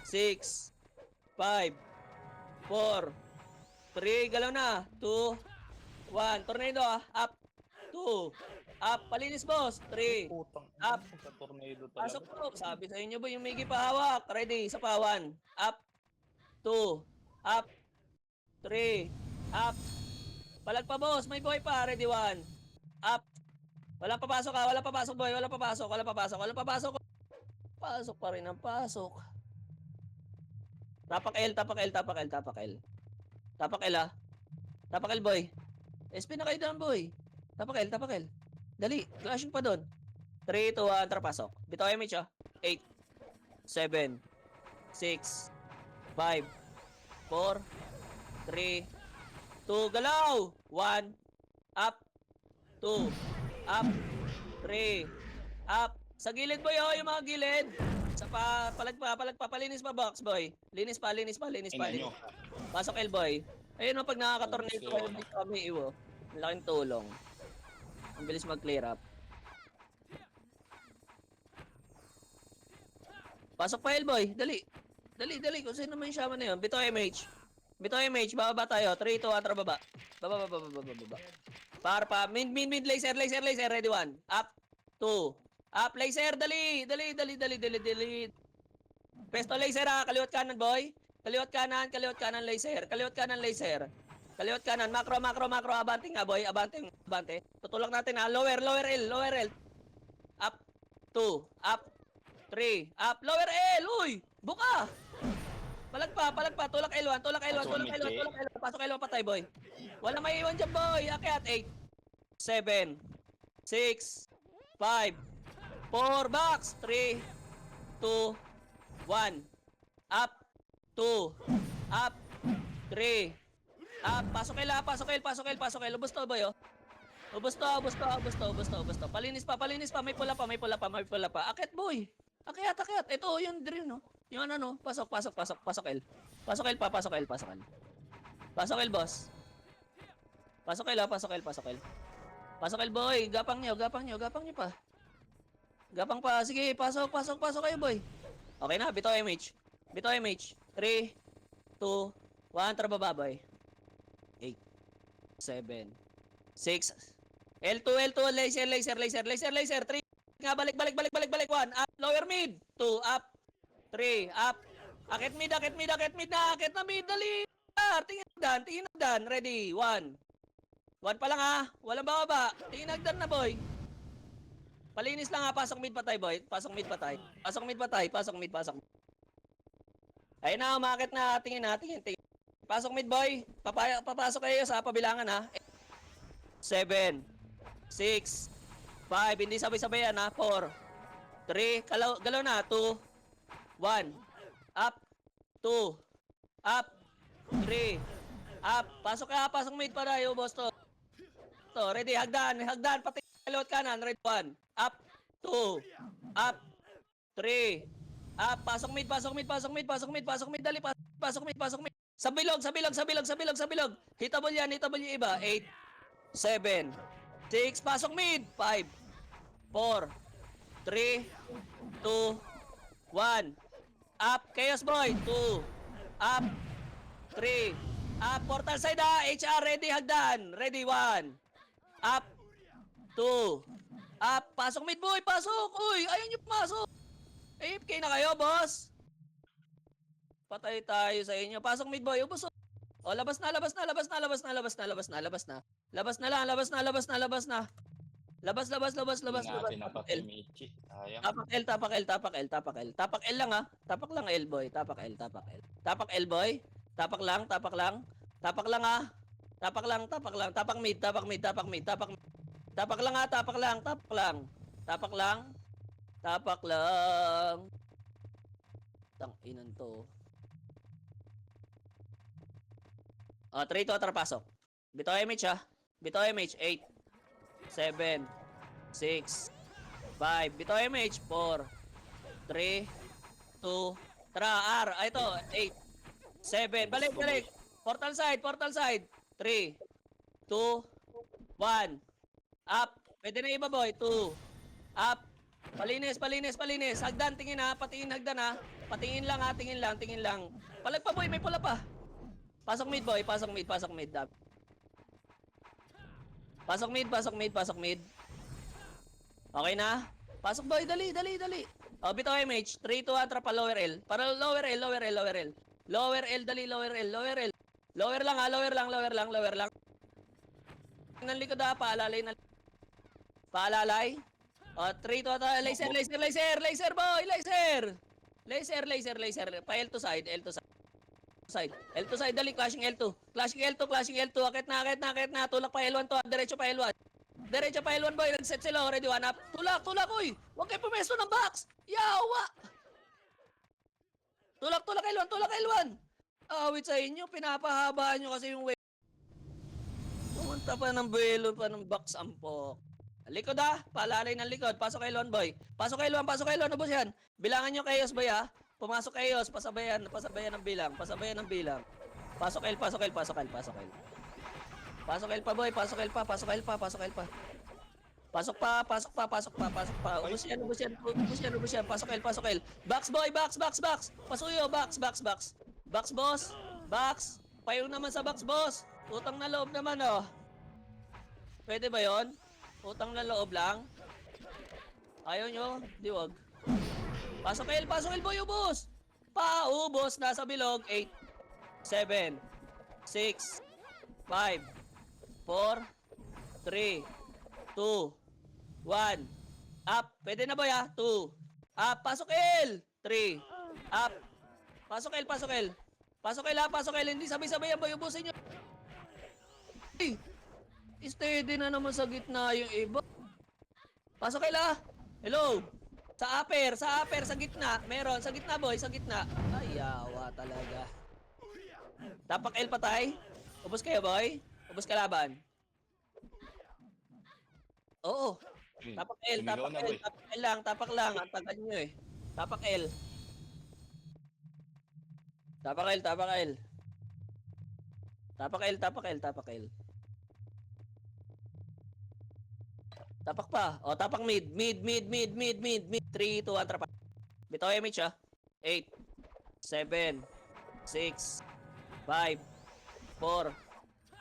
6, 5, 4, 3, galaw na. 2, 1. Tornado ah. Up. 2. Up. Palinis boss. 3. Putang. Up. Sa tornado Pasok talaga. po. Sabi sa inyo ba yung may gipahawak? Ready. Sa pa. 1. Up. 2. Up. 3. Up. Palag pa boss. May buhay pa. Ready. 1. Up. Walang papasok ha. Walang papasok boy. Walang papasok. Walang papasok. Walang papasok. Pasok pa rin ang pasok. Tapak L. Tapak L. Tapak L. Tapak L. Tapak L ha. Tapak L boy. SP na kayo doon boy. Tapak L. Tapak L. Dali. Clashing pa doon. 3, 2, 1. Tara pasok. Bitaw MH ha. 8. 7. 6. 5. 4. 3. 2. Galaw. 1. Up. 2. Up. 3. Up. Sa gilid boy oh, yung mga gilid. Sa palinis pa box boy. Linis pa. Ina nyo. Pasok L boy. Ayun oh, pag nakaka-tornado kayo dito kami iwo. Malaking tulong. Ang bilis mag-clear up. Pasok pa L boy. Dali. Kung sino man yung shaman na yun. Bito MH. Bababa tayo. 3, 2, 1, baba. Baba. Par pa. Mid, laser. Ready 1. Up. 2. Up, laser. Dali. Pesto laser ha. Kaliwat kanan boy. Kaliwat kanan laser. Kaliwat kanan. Macro. Abante nga boy. Abante. Tutulak natin ha. Lower L. Up. 2. Up. 3. Up. Lower L. Uy. Buka. Palag pa. Tulak L1. Pasok L1 patay boy. Wala may iwan dyan boy. Akyat. 8. 7. 6. 5. 4. Box. 3. 2. 1. Up. 2. Up. 3. Up. Pasok L. Ubus to boy oh. Ubus to. Palinis pa. May pula pa. Akyat boy. Akyat. Ito yung drill no. Yung ano no. Pasok L. Pasok L. Pasok L boss. Pasok L. Pasok L boy. Gapang nyo pa. Gapang pa. Sige, pasok kayo boy. Okay na, bitaw MH. 3, 2, 1, tara baba boy. 8, 7, 6, L2, laser, 3, nga, balik, 1, up, lower mid, 2, up, 3, up, akit mid na mid, dali, tingin nagdan, ready, 1 pa lang ha, walang bababa, tingin nagdan na boy. Palinis lang ha, pasok mid patay boy. Pasok mid. Ayun na, umakit na, tingin. Pasok mid boy. Papasok kayo sa pabilangan ha. 7, 6, 5, hindi sabay-sabay yan ha. 4, 3, galaw na. 2, 1, up, 2, up, 3, up. Pasok mid pa tayo, boss to. Ready, hagdan, pati kaliwat kanan, right 1. Up, 2, up, 3, up, pasok mid, dali, pasok mid. Sa bilog. Hitable yan yung iba. 8, 7, 6, pasok mid. 5, 4, 3, 2, 1, up, chaos boy. 2, up, 3, up, portal side ha, HR, ready, hagdan, ready, 1, up, 2, up, pasok mid boy, pasok! Uy, ayaw nyo pumasok! AFK na kayo, boss! Patay tayo sa inyo. Pasok mid boy, ubos. O, labas na. Labas na. Labas na. Tapak L lang ha. Tapak lang L boy. Tapak L boy. Tapak lang ha. Tapak lang. Tapak mid. Tapak lang ha. Tapak lang. Tang inan to. 3 to pasok. Bitaw MH ha. 8, 7, 6, 5. Bitaw MH 4, 3, 2. Tara R. Ito 8, 7. Balik. Portal side. 3, 2, 1. Up. Pwede na iba boy. 2. Up. Palinis. Hagdan, tingin ha. Patingin hagdan ha. Patingin lang ha. Tingin lang. Palag pa boy. May pula pa. Pasok mid, boy. Pasok mid, pasok mid. Pasok mid, pasok mid, pasok mid. Okay na? Pasok, boy. Dali, dali, dali. O, bitaw MH. 3, 2, 1, trapa lower L. Para lower L, lower L, lower L. Lower L, dali, lower L, lower L. Lower lang ha, lower lang, lower lang, lower lang. Ng likod ha, paalalay na. Paalalay. O, 3, 2, 1, laser, laser, laser, laser, boy, laser. Laser, laser, laser. Pa L to side, L to side. L to side, dali, clashing L2. Clashing L2, clashing L2. Akit na, akit na, akit na. Tulak pa L1 to, diretso pa L1. Diretso pa L1, boy. Nag-set sila, already one up. Tulak, tulak, uy. Huwag kayo pumesto ng box. Yawa. Tulak, tulak L1, tulak L1. Awit sa inyo, pinapahabaan nyo kasi yung way. Pumunta pa ng buwelo pa ng box, ampok. Likod ha, paalalay ng likod. Pasok L1, boy. Pasok L1, pasok L1. Ubus yan. Bilangan nyo chaos, boy ha. Pumasok chaos, pasabayan, pasabayan ng bilang, pasabayan ng bilang. Pasok L, pasok L, pasok L, pasok L. Pasok L pa, boy. Pasok L pa, pasok L pa, pasok L pa. Pasok pa, pasok pa, pasok pa, pasok pa. Ubus yan, ubus yan, ubus yan, ubus yan. Pasok L, pasok L. Box, boy, box, box, box. Pasuyo, box, box, box. Box, boss. Box. Payong naman sa box, boss. Utang na loob naman, oh. Pwede ba yon? Utang na loob lang. Ayaw nyo? Di wag. Pasok L, boy, ubos. Paubos, nasa bilog. 8, 7, 6, 5, 4, 3, 2, 1. Up. Pwede na, boy, ha? 2. Up. Pasok L. 3. Up. Pasok L, pasok L. Pasok L, ha? Pasok L. Hindi sabay-sabay yan, boy. Ubusin nyo. Hey. Steady na naman sa gitna yung iba. Pasok L, ha? Hello. Sa upper, sa gitna. Meron, sa gitna, boy, sa gitna. Ay, yawa talaga. Tapak L patay. Ubus kayo, boy. Ubus kalaban. Oo. Tapak L, tapak L, tapak L lang, tapak lang. Ang tagal nyo eh. Tapak L. Tapak L, tapak L. Tapak L, tapak L, tapak L. Tapak pa. O, tapak mid. Mid. 3, 2, 1, trapa. Bitaw MH, ha. 8, 7, 6, 5, 4,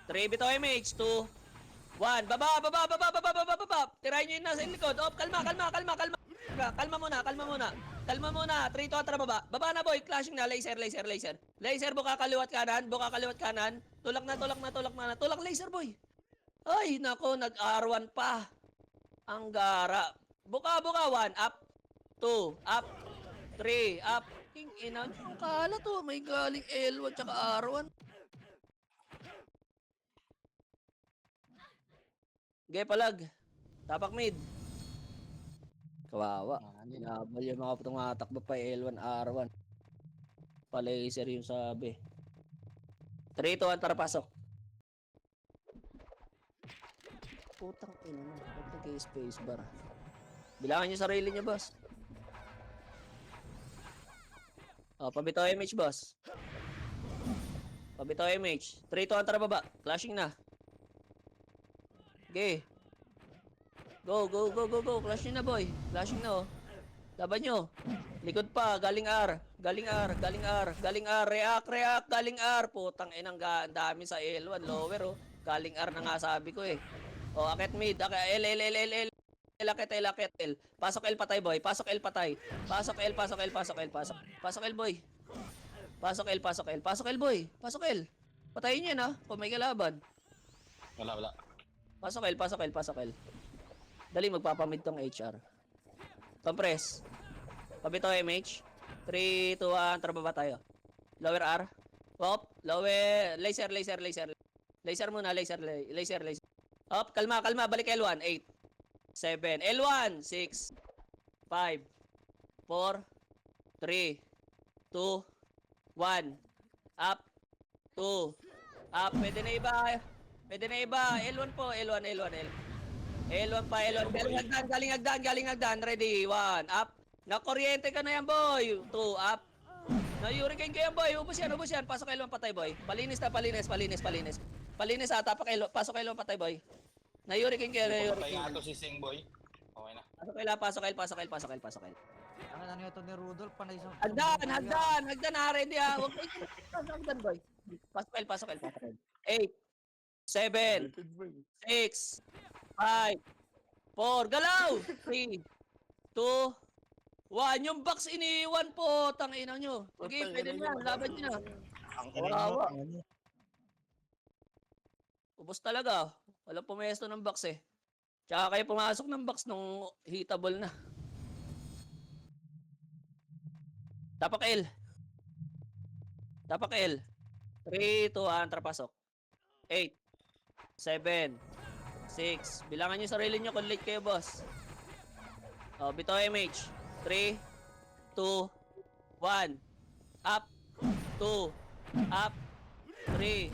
3. Bitaw MH. 2, 1. Baba. Tirahin nyo yun nasa likod. Oh, kalma. Kalma muna. 3, 2, 1, tara, baba. Baba na, boy. Clashing na. Laser. Laser, buka kaliwat kanan. Tulak na. Tulak, laser, boy. Ay, nako, nag-R1 pa. Ang gara. Buka. 1, up. 2, up. 3, up. King ina. Kala to, may galing L1 tsaka R1. Gay palag. Tapak mid. Kawawa. Hinabal yung mga tumatakbo pa L1, R1. Pa-laser yung sabi. 3, 2, 1, tara, pasok. Putang ina mo. Ba't nag-space bar? Bilangan nyo sarili nyo, boss. O, pabitaw MH, boss. Pabitaw MH. 3, 2, 1, tara, baba. Clashing na. Okay. Go. Clashing na, boy. Clashing na, oh. Laban nyo. Likod pa. Galing R. React. Galing R. Putang inang dami sa L1. Lower, oh. Galing R na nga sabi ko, eh. O, akit mid. L. Akit L. Pasok L patay, boy. Pasok L, boy. Pasok L, boy. Patayin nyo yan, ha. Kung may kalaban. Wala. Pasok L. Dali, magpapamid tong HR. Compress. Pabitaw MH. 3, 2, 1, tara, baba tayo. Lower R. Up. Lower. Laser. Laser muna. Up. Kalma. Balik L1. 8, 7. L1. 6, 5, 4, 3, 2, 1. Up. 2. Up. Pwede na iba. L1 po. L1 pa. Galing hagdan. Ready. 1. Up. Nakuryente ka na yan, boy. 2. Up. Na-hurricane ka yan, boy. Ubus yan. Pasok L1 patay, boy. Palinis. Palinis, ha. Pasok L1 patay, boy. Na-hurricane ka yan. Patay nga to si Sing, boy. Okay na. Pasok L. Ano ito ni Rudolph? Panay sa... Hagdan, ha. Ready, ha. Huwag kayo. Hagdan, boy. Pasok L, pasok L, pasok L. 8, 7, 6, 5, 4, galaw! 3, 2, 1. Yung box iniwan po, tangina nyo. Sige, pwede na yan, laban nyo na. Ang Kawawa. Ubus talaga. Walang pumesto ng box eh. Tsaka kayo pumasok ng box nung hitable na. Tapak L. Tapak L. 3, 2, 1, trapasok. 8, 7, 6. Bilangan nyo sarili nyo kung late kayo, boss. Oh, bitaw MH. 3, 2, 1. Up. 2. Up. 3.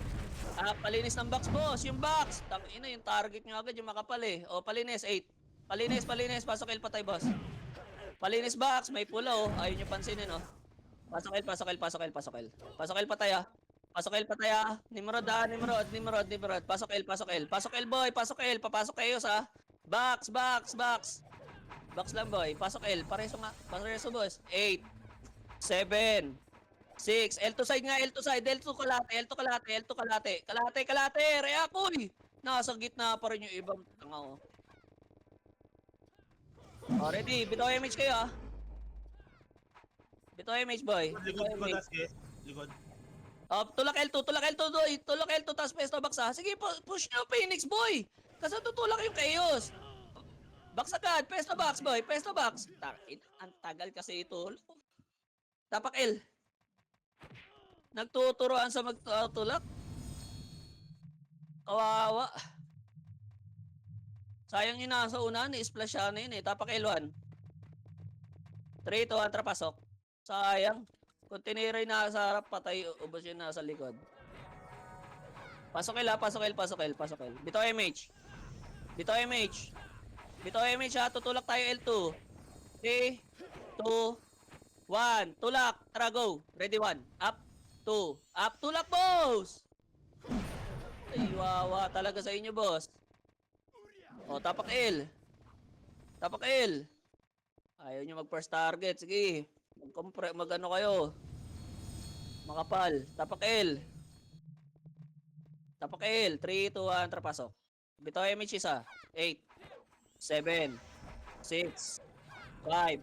Up. Palinis ng box, boss. Yung box. Tangina, yung target nyo agad, yung makapal eh. Oh, palinis. 8. Palinis, palinis. Pasok L, patay, boss. Palinis box. May pula, oh. Ayaw nyo pansinin, oh. Pasok L, pasok L, pasok L, pasok L. Pasok L, patay, ah. Pasok L, patay, ah. Nimrod, ah. Nimrod, Nimrod, Nimrod. Pasok L, pasok L. Pasok L, boy. Pasok L. Papasok kayo sa box, box, box. Box lang, boy. Pasok L. Pareso nga. Pareso, boss. 8, 7, 6. L to side nga, L to side. L to kalate, L to kalate, L to kalate. Kalate, kalate. React, uy. Nasa gitna pa rin yung ibang tanga, oh. Oh, ready. Bitaw image kayo, ah. Bitaw image, boy. Bitaw image. Likod. Oh, tulak L2, tulak L2, boy. Tulak L2, tapos pesto box, ah. Sige, push nyo, Phoenix, boy. Kasi tutulak yung chaos. Box agad, pesto box, boy. Pesto box. Ang tagal kasi ito. Tapak L. Nagtuturoan sa magtulak. Kawawa. Sayang yun nasa unahan, i-splash siya na yun eh. Tapak L1. 3, 2, 1, trapasok. Sayang. Kung tiniray na sa harap, patay, ubos yun nasa likod. Pasok L, pasok L, pasok L, pasok L. Bitaw MH. Bitaw MH. Bitaw MH ha, tutulak tayo L2. 3, 2, 1. Tulak. Tara, go. Ready, 1. Up. 2. Up. Tulak, boss! Ay, wawa talaga sa inyo, boss. O, tapak L. Tapak L. Ayaw nyo mag-first target. Sige. Mag-ano kayo. Makapal. Tapak L. Tapak L. 3, 2, 1. Trapasok. Bitaw MH isa. 8, 7, 6, 5,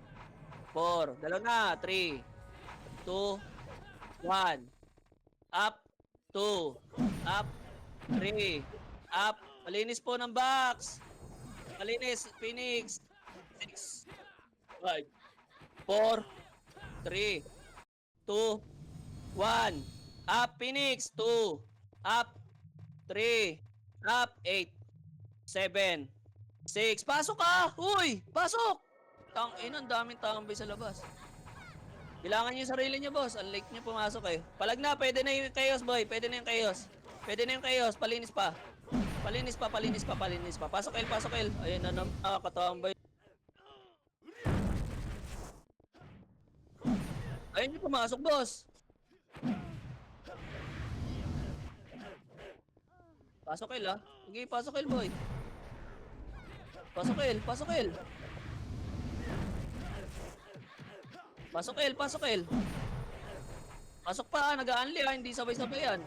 4. Dalaw na. 3, 2, 1. Up. 2. Up. 3. Up. Malinis po ng box. Malinis. Phoenix. 6, 5, 4, 3, 2, 1. Up. Phoenix. 2. Up. 3. Up. 8, 7, 6. Pasok ka! Uy! Pasok! Ang daming tambay sa labas. Kailangan nyo yung sarili nyo, boss. Ang late nyo pumasok eh. Palag na, pwede na yung chaos, boy. Pwede na yung chaos. Pwede na yung chaos. Palinis pa. Palinis pa, palinis pa, palinis pa. Pasok L, pasok L. Ayun na naman, nakakatambay. Ayun yung pumasok, boss. Pasok L, ah. Sige, pasok L, boy. Pasok L, pasok L. Pasok L, pasok L. Pasok pa, nag-a-unli ah, hindi sabay-sabay yan.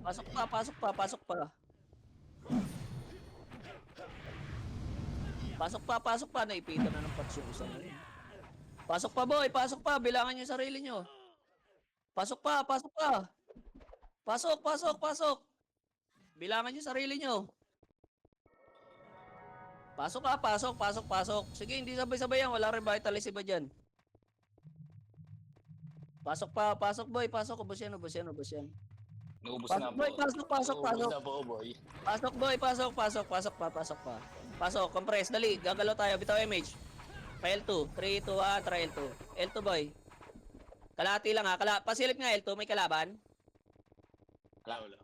Pasok pa, pasok pa, pasok pa. Pasok pa, naipitan na ng patch yung isa na yun. Pasok pa, boy, pasok pa, bilangan nyo yung sarili nyo. Pasok pa, pasok pa. Pasok, pasok, pasok. Bilangan nyo yung sarili nyo. Pasok ka, pasok, pasok, pasok. Sige, hindi sabay-sabay yan. Wala rin vitalize iba dyan. Pasok pa, pasok boy, pasok. Ubus yan, ubus yan, ubus yan. Naubos Pasok na boy, po. pasok, pasok, Naubos pasok. na po, boy. Pasok boy, pasok, pasok, pasok pa, pasok pa. Pasok, compress, dali. Gagalaw tayo, bitaw image. Pa L2, 3, 2, 1, try L2. L2 boy. Kalati lang ha, pasilip nga L2, may kalaban. Wala.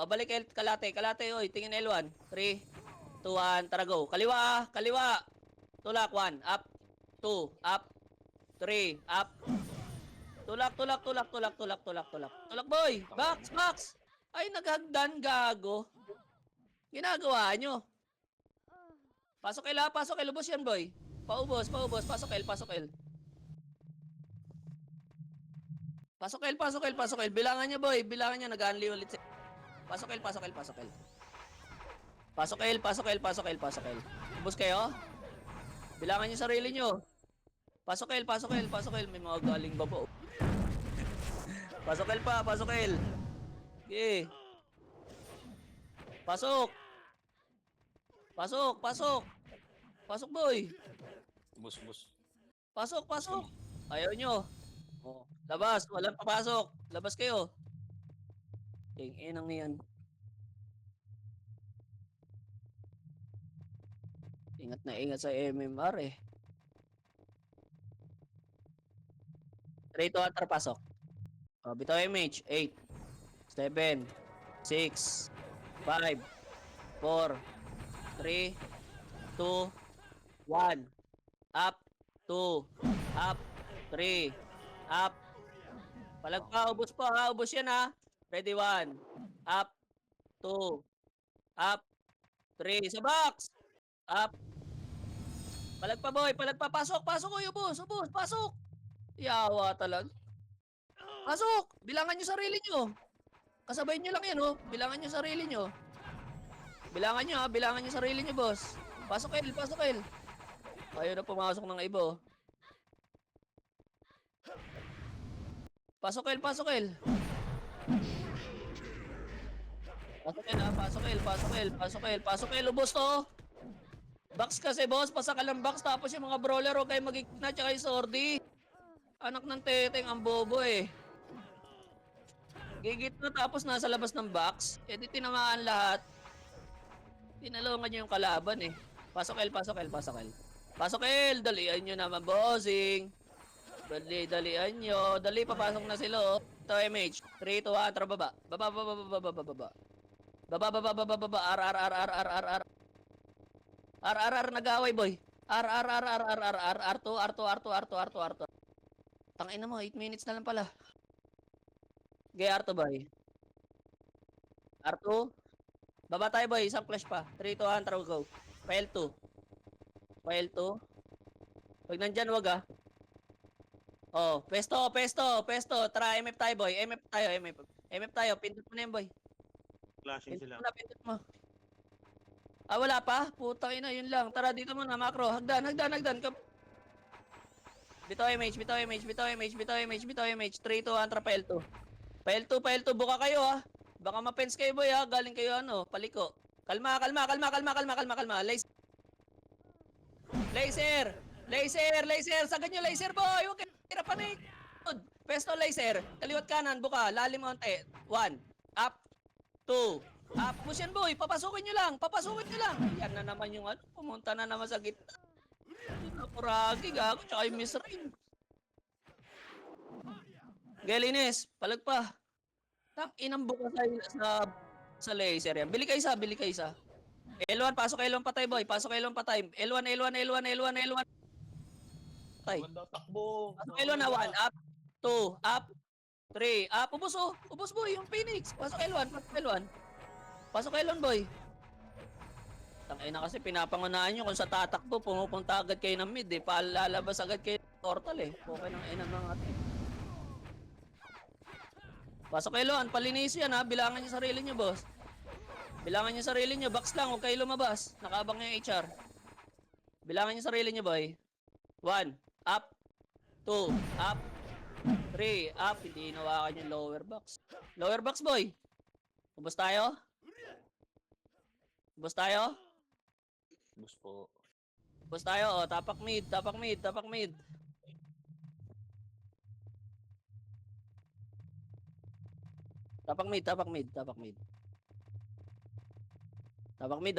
O, balik kalate, kalate, oy, tingin L1. 3, 2, 1, tara go. Kaliwa ah, kaliwa. Tulak, 1, up, 2, up, 3, up. Tulak, tulak, tulak, tulak, tulak, tulak, tulak. Tulak, boy. Box, box. Ay, naghagdan, gago. Ginagawa nyo. Pasok L, pasok L. Ubos yan, boy. Paubos, paubos. Pasok L, pasok L. Pasok L, pasok L, pasok L. Bilangan niya, boy. Bilangan niya, nag-unli ulit. Pasok L, pasok L, pasok L. Pasok L, pasok L, pasok L, pasok L. Ubus kayo? Bilangan niyo sarili niyo. Pasok L, pasok L, pasok L. May mga galing baba. Pasok L pa, pasok L. Okay. Pasok. Pasok, pasok. Pasok, boy. Ubus. Pasok, pasok. Ayaw nyo. Oh, labas, walang papasok. Labas kayo. Inang yan. Ingat na ingat sa MMR eh. 3 to enter, pasok. Oh, bitaw MH. 8, 7, 6, 5, 4, 3, 2, 1. Up, 2, up, 3, up. Palag pa, ubos pa ha, ubos yan ha. Ready, 1, up, 2, up, 3, sa box. Up. Palag pa, boy, palag pa, pasok, uy, ubos, pasok. Yawa talaga. Pasok, bilangan nyo sarili nyo. Kasabay nyo lang yan, oh. Bilangan nyo sarili nyo. Bilangan nyo, ha, bilangan nyo sarili nyo, boss. Pasok, El, pasok, El. Ayaw na pumasok ng iba, oh. Pasok, El, pasok, El. Pasok, El, ha, pasok, El, pasok, El, pasok, El, pasok, El, ubos to. Box kasi, boss, pasaka lang box, tapos yung mga brawler, huwag kayo magigna, tsaka yung sordi. Anak ng teteng, ang bobo, eh. Gigit na tapos nasa labas ng box, eh di tinamaan lahat. Tinalungan nyo yung kalaban, eh. Pasok, El, pasok, El, pasok, El. Pasok, El, dalian nyo naman, bossing. Dalian nyo. Dali, papasok na sila, oh. Ito, MH. 3, 2, 1, tara, baba. Baba. R, nag-away, boy. R, R2. Tangina mo, 8 minutes na lang pala. Okay, R2, boy. R2. Baba tayo, boy. Isang flash pa. 3, 2, 1, tara, go. File 2. Pag nandyan, wag ah. Oh, pesto. Tara, MF tayo, boy. MF tayo. Pindot mo na yan, boy. Flashing sila. Pindot mo. Ah, wala pa? Putang ina, yun lang. Tara, dito muna, macro. Hagdan. Bitaw MH. 3, 2, 1, tara, file 2. File 2, buka kayo ha. Baka ma-fence kayo, boy ha. Galing kayo ano, paliko. Kalma. Laser. Sagad nyo, laser, boy. Huwag kayo panik. Pesto, laser. Kaliwat kanan, buka. Lalim onte. 1. Up. 2. Up. Push yan, boy. Papasukin nyo lang. Yan na naman yung ano. Pumunta na naman sa gitna. Nakuragi, gago. Tsaka yung miss ring. Gelines, palag pa. Tak, inambuka sa laser yan. Bili ka isa. L1, pasok L1 patay, boy. L1. Patay. Ganda takbo. Pasok L1 na 1. Up. 2. Up. 3. Up. Ubus, oh. Ubus, boy. Yung Phoenix. Pasok L1, boy. Tangina kasi pinapangunahan nyo kung sa tatakbo, pumupunta agad kayo ng mid, eh. Palalabas agad kayo ng portal, eh. Okay ng ina ng atin. Pasok kayo, palinis yan, ha. Bilangan nyo sarili nyo, boss. Box lang, huwag kayo lumabas. Nakaabang nyo yung HR. Bilangan nyo sarili nyo, boy. 1. Up. 2. Up. 3. Up. Hindi hinawakan yung lower box. Lower box, boy. Ubus tayo? Ubus po. Ubus tayo, oh. Tapak mid. Tapak mid,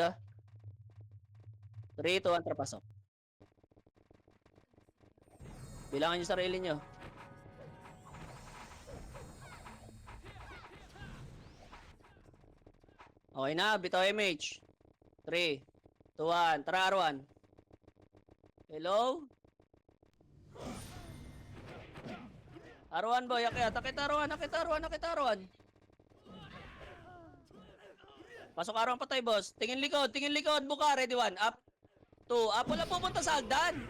ah. 3, 2, 1, trapasok. Bilangan nyo sarili nyo. Okay na, bitaw MH. 3, 2, 1, tara R1. Hello? R1, boy, akit R1. Pasok R1 patay, boss. Tingin likod, buka, ready 1, up. 2, up, wala pupunta sa hagdan.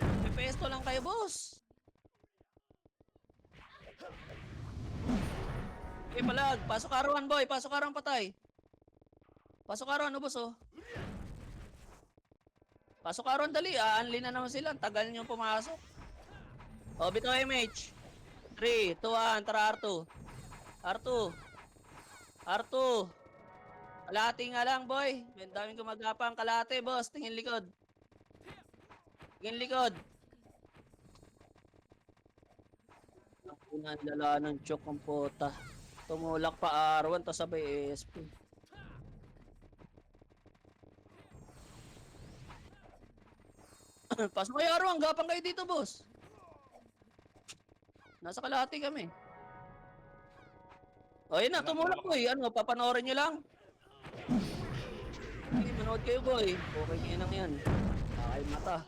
May pesto lang kayo, boss. Okay, palag. Pasok arawan, boy. Pasok arawan, patay. Pasok arawan, ubos, oh. Pasok arawan, dali. Aanli na naman sila. Ang tagal nyo pumasok. Oh, bito MH. 3, 2, 1. Tara, R2. R2. R2. Kalahati nga lang, boy. May daming gumagapang. Kalahati, boss. Tingin likod. Tingin likod. Ang lala ng chok ang puta. Tumulak pa R1, tapos sabay ASP. Pasok kayo R1, gapang kayo dito, boss. Nasa kalahati kami. O, yun na, tumulak, boy. Ano, papanoorin nyo lang. Okay, manood kayo, boy. Okay, inang yan. Kakay mata.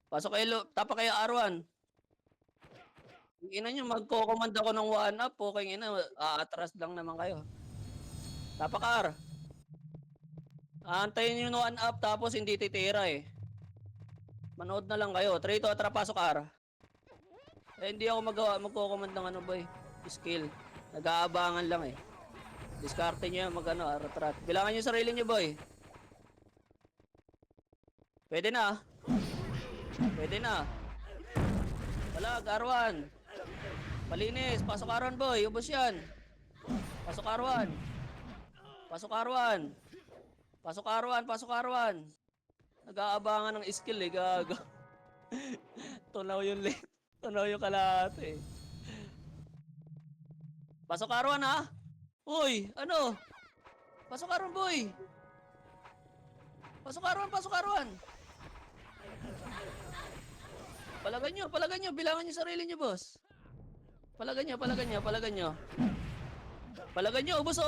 Pasok kayo, tapa kayo R1. Yung ina nyo, magko-command ako ng 1-up. Okay, ina, aatras lang naman kayo. Tapakar. Aantayin nyo yung 1-up, tapos hindi titira eh. Manood na lang kayo. 3 to atra, pasok R. Eh, hindi ako magko-command ng ano, boy. Skill. Nag-aabangan lang eh. Diskarte nyo mag ano, aratrat. Bilangan nyo sarili nyo, boy. Pwede na. Pwede na. Palag, R1. Palinis. Pasok R1, boy. Ubos yan. Pasok R1. Pasok R1. Pasok R1. Pasok R1. Nag-aabangan ng skill eh. Gago. Tunaw yung late. Tunaw yung kalahati eh. Pasok R1 ha. Uy, ano? Pasok R1, boy. Pasok R1. Pasok R1. Palagan nyo, bilangan nyo sarili nyo, boss. Palagan nyo. Palagan nyo, ubos,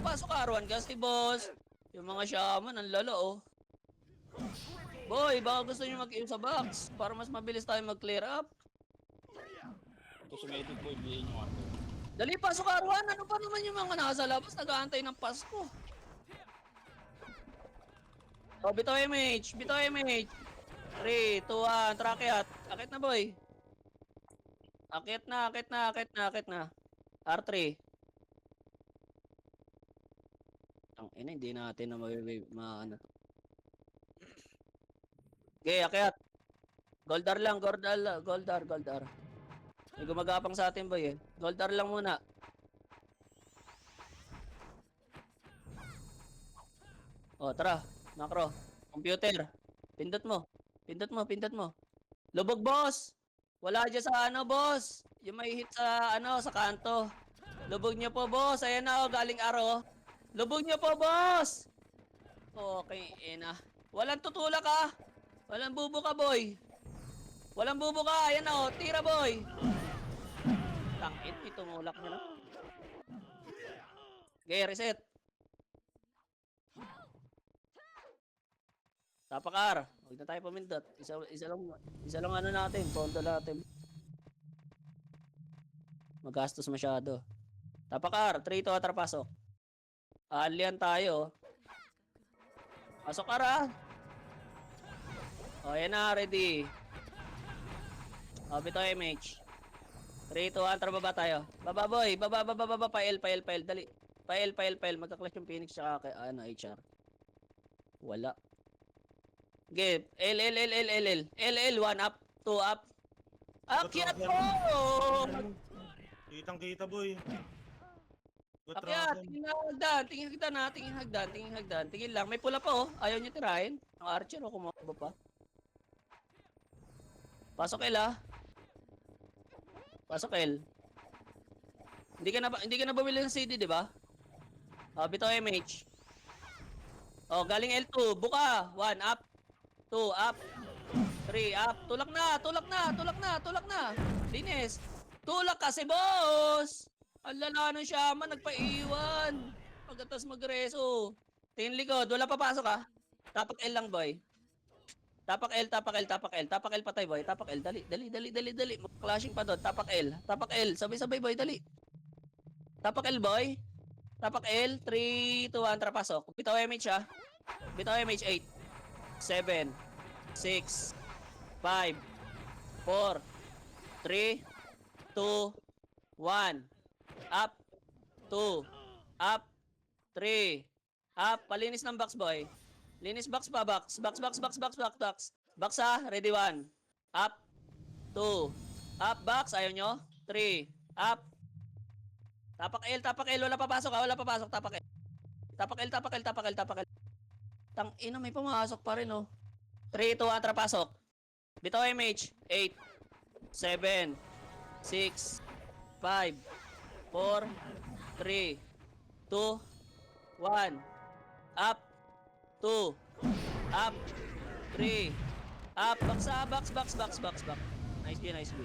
pasok R1 kasi, boss. Yung mga shaman, ang lalo, oh. Boy, baka gusto nyo mag-aim sa box para mas mabilis tayo mag-clear up. Ito sa medic boy, bihin nyo ako. Dali, pasok R1. Ano pa naman yung mga nasa labas, nag-aantay ng Pasko. Oh, bito MH. 3, 2, 1, trakyat. Akit na, boy. Akit na. R3. Ang ina, hindi natin na ano to. Okay, akyat. Goldar lang, Goldar. May gumagapang sa atin, boy eh. Goldar lang muna. Oh, tara. Macro. Computer. Pindot mo. Lubog, boss. Wala dyan sa ano, boss. Yung may hit sa ano, sa kanto. Lubog nyo po, boss. Ayan na, oh, galing aro. Lubog nyo po, boss. Okay, ina. Walang tutulak, ah. Walang bubo ka, boy. Ayan na, oh. Tira, boy. Tangit, tumulak nyo na. Okay, reset. Tapakar. Huwag na tayo pamindot. Isa lang ano natin, pondo natin. Magastos masyado. Tapakar, 3 to atra pasok. Alian tayo. Pasok ka ra. O, yan na, ready. O, bito MH. 3 to atra baba tayo. Baba, boy. Baba. Pail. Dali. Pail. Magka-clash yung Phoenix tsaka kay, ano, HR. Wala. Okay, L, 1 up, 2 up. Akyat po! Kitang-kita, boy. Akyat, tingin hagdan. Tingin lang, may pula pa oh. Ayaw niya tirahin. Ang archer o kumaba pa. Pasok L ah. Pasok L. Hindi ka na bumili ng CD, di ba? Oh, bito MH. Oh, galing L2, buka. 1 up. 2 up, 3 up, tulak na. Linis. Tulak kasi, boss. Ang lala ng shaman, nagpaiwan. Pagkatas magreso. Tingin likod, wala papasok ah. Tapak L lang, boy. Tapak L patay, boy. Tapak L, dali. Clashing pa doon, tapak L. Sabay, boy, dali. Tapak L, boy. Tapak L, 3, 2, 1, tara pasok. Bitaw MH ah. Bitaw MH 8. 7, 6, 5, 4, 3, 2, 1. Up, 2, up, 3, up, palinis ng box boy. Linis box pa, box. Box. Box ha, ready 1. Up, 2, up, box, ayaw nyo. 3, up. Tapak L, wala papasok ha, tapak L. Tapak L. Tang ina, may pumasok pa rin oh. 3, 2, 1, tara pasok. Bitaw MH, 8, 7, 6, 5, 4, 3, 2, 1, up, 2, up, 3, up, box. Nice B.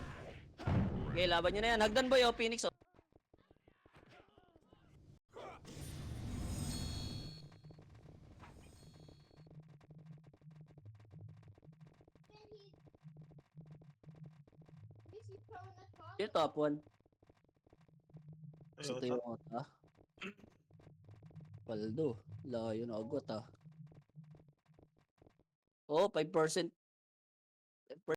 Okay, laban nyo na yan. Hagdan boy, oh, Phoenix, oh. Yung top 1. Sa Ayun, tayo ah. Paldo. Layo na agad ah. Oh, 5%.